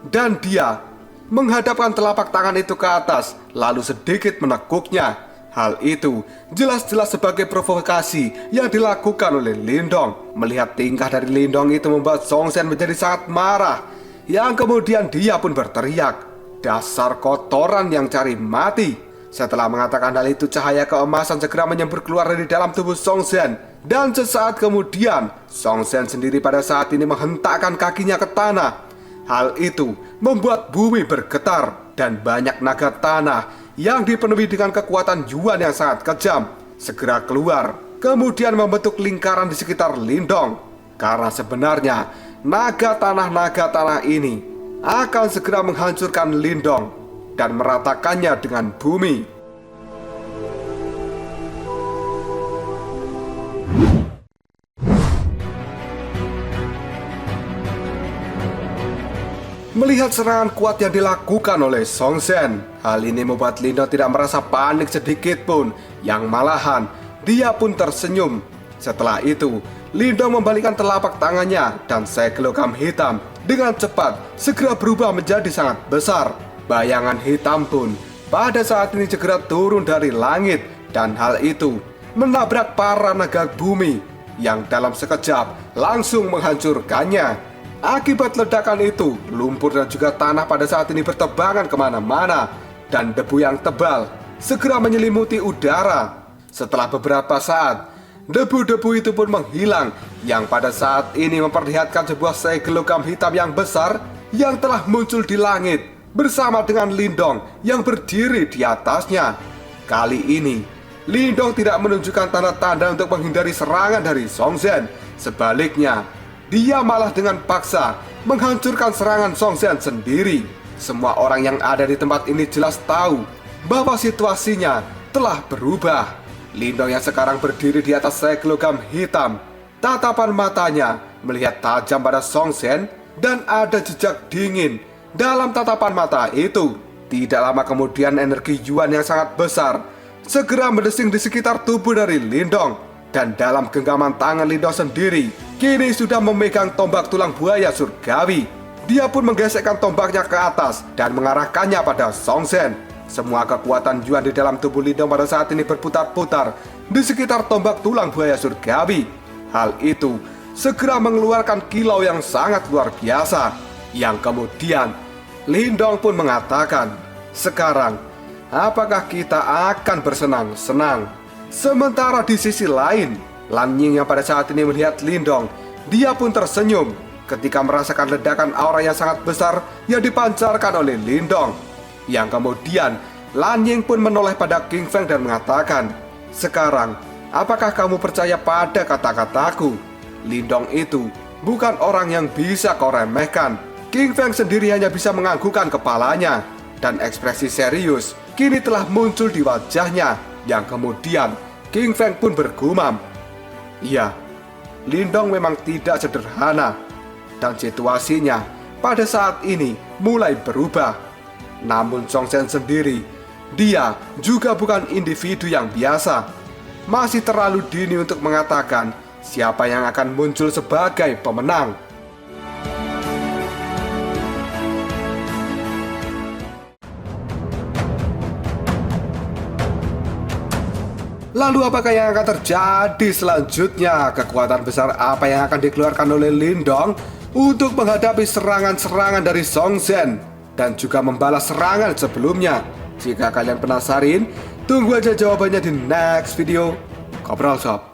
dan dia menghadapkan telapak tangan itu ke atas, lalu sedikit menekuknya. Hal itu jelas-jelas sebagai provokasi yang dilakukan oleh Lindong. Melihat tingkah dari Lindong itu membuat Song Zhen menjadi sangat marah, yang kemudian dia pun berteriak, "Dasar kotoran yang cari mati!" Setelah mengatakan hal itu, cahaya keemasan segera menyembur keluar dari dalam tubuh Song Zhen. Dan sesaat kemudian, Song Zhen sendiri pada saat ini menghentakkan kakinya ke tanah. Hal itu membuat bumi bergetar, dan banyak naga tanah yang dipenuhi dengan kekuatan Yuan yang sangat kejam segera keluar, kemudian membentuk lingkaran di sekitar Lindong. Karena sebenarnya naga tanah ini akan segera menghancurkan Lindong dan meratakannya dengan bumi. Melihat serangan kuat yang dilakukan oleh Song Zhen, hal ini membuat Lindong tidak merasa panik sedikit pun, yang malahan dia pun tersenyum. Setelah itu, Lindong membalikkan telapak tangannya dan segelogam hitam dengan cepat segera berubah menjadi sangat besar. Bayangan hitam pun pada saat ini segera turun dari langit, dan hal itu menabrak para naga bumi yang dalam sekejap langsung menghancurkannya. Akibat ledakan itu, lumpur dan juga tanah pada saat ini bertebangan kemana-mana, dan debu yang tebal segera menyelimuti udara. Setelah beberapa saat, debu-debu itu pun menghilang, yang pada saat ini memperlihatkan sebuah segelogam hitam yang besar yang telah muncul di langit bersama dengan Lindong yang berdiri di atasnya. Kali ini, Lindong tidak menunjukkan tanda-tanda untuk menghindari serangan dari Song Zhen. Sebaliknya, dia malah dengan paksa menghancurkan serangan Song Zhen sendiri. Semua orang yang ada di tempat ini jelas tahu bahwa situasinya telah berubah. Lindong yang sekarang berdiri di atas segelogam hitam, tatapan matanya melihat tajam pada Song Zhen dan ada jejak dingin dalam tatapan mata itu. Tidak lama kemudian energi Yuan yang sangat besar segera mendesing di sekitar tubuh dari Lindong, dan dalam genggaman tangan Lindong sendiri kini sudah memegang tombak tulang buaya surgawi. Dia pun menggesekkan tombaknya ke atas dan mengarahkannya pada Song Zhen. Semua kekuatan Yuan di dalam tubuh Lindong pada saat ini berputar-putar di sekitar tombak tulang buaya surgawi. Hal itu segera mengeluarkan kilau yang sangat luar biasa, yang kemudian Lindong pun mengatakan, "Sekarang, apakah kita akan bersenang-senang?" Sementara di sisi lain, Lan Ying yang pada saat ini melihat Lindong, dia pun tersenyum ketika merasakan ledakan aura yang sangat besar yang dipancarkan oleh Lindong. Yang kemudian Lan Ying pun menoleh pada King Feng dan mengatakan, "Sekarang, apakah kamu percaya pada kata-kataku? Lindong itu bukan orang yang bisa kau remehkan." King Feng sendiri hanya bisa menganggukkan kepalanya, dan ekspresi serius kini telah muncul di wajahnya. Yang kemudian King Feng pun bergumam, "Iya, Lindong memang tidak sederhana, dan situasinya pada saat ini mulai berubah. Namun Song Zhen sendiri, dia juga bukan individu yang biasa. Masih terlalu dini untuk mengatakan siapa yang akan muncul sebagai pemenang." Lalu apakah yang akan terjadi selanjutnya? Kekuatan besar apa yang akan dikeluarkan oleh Lindong untuk menghadapi serangan-serangan dari Song Zhen dan juga membalas serangan sebelumnya? Jika kalian penasaran, tunggu aja jawabannya di next video. Ngobrol Sob.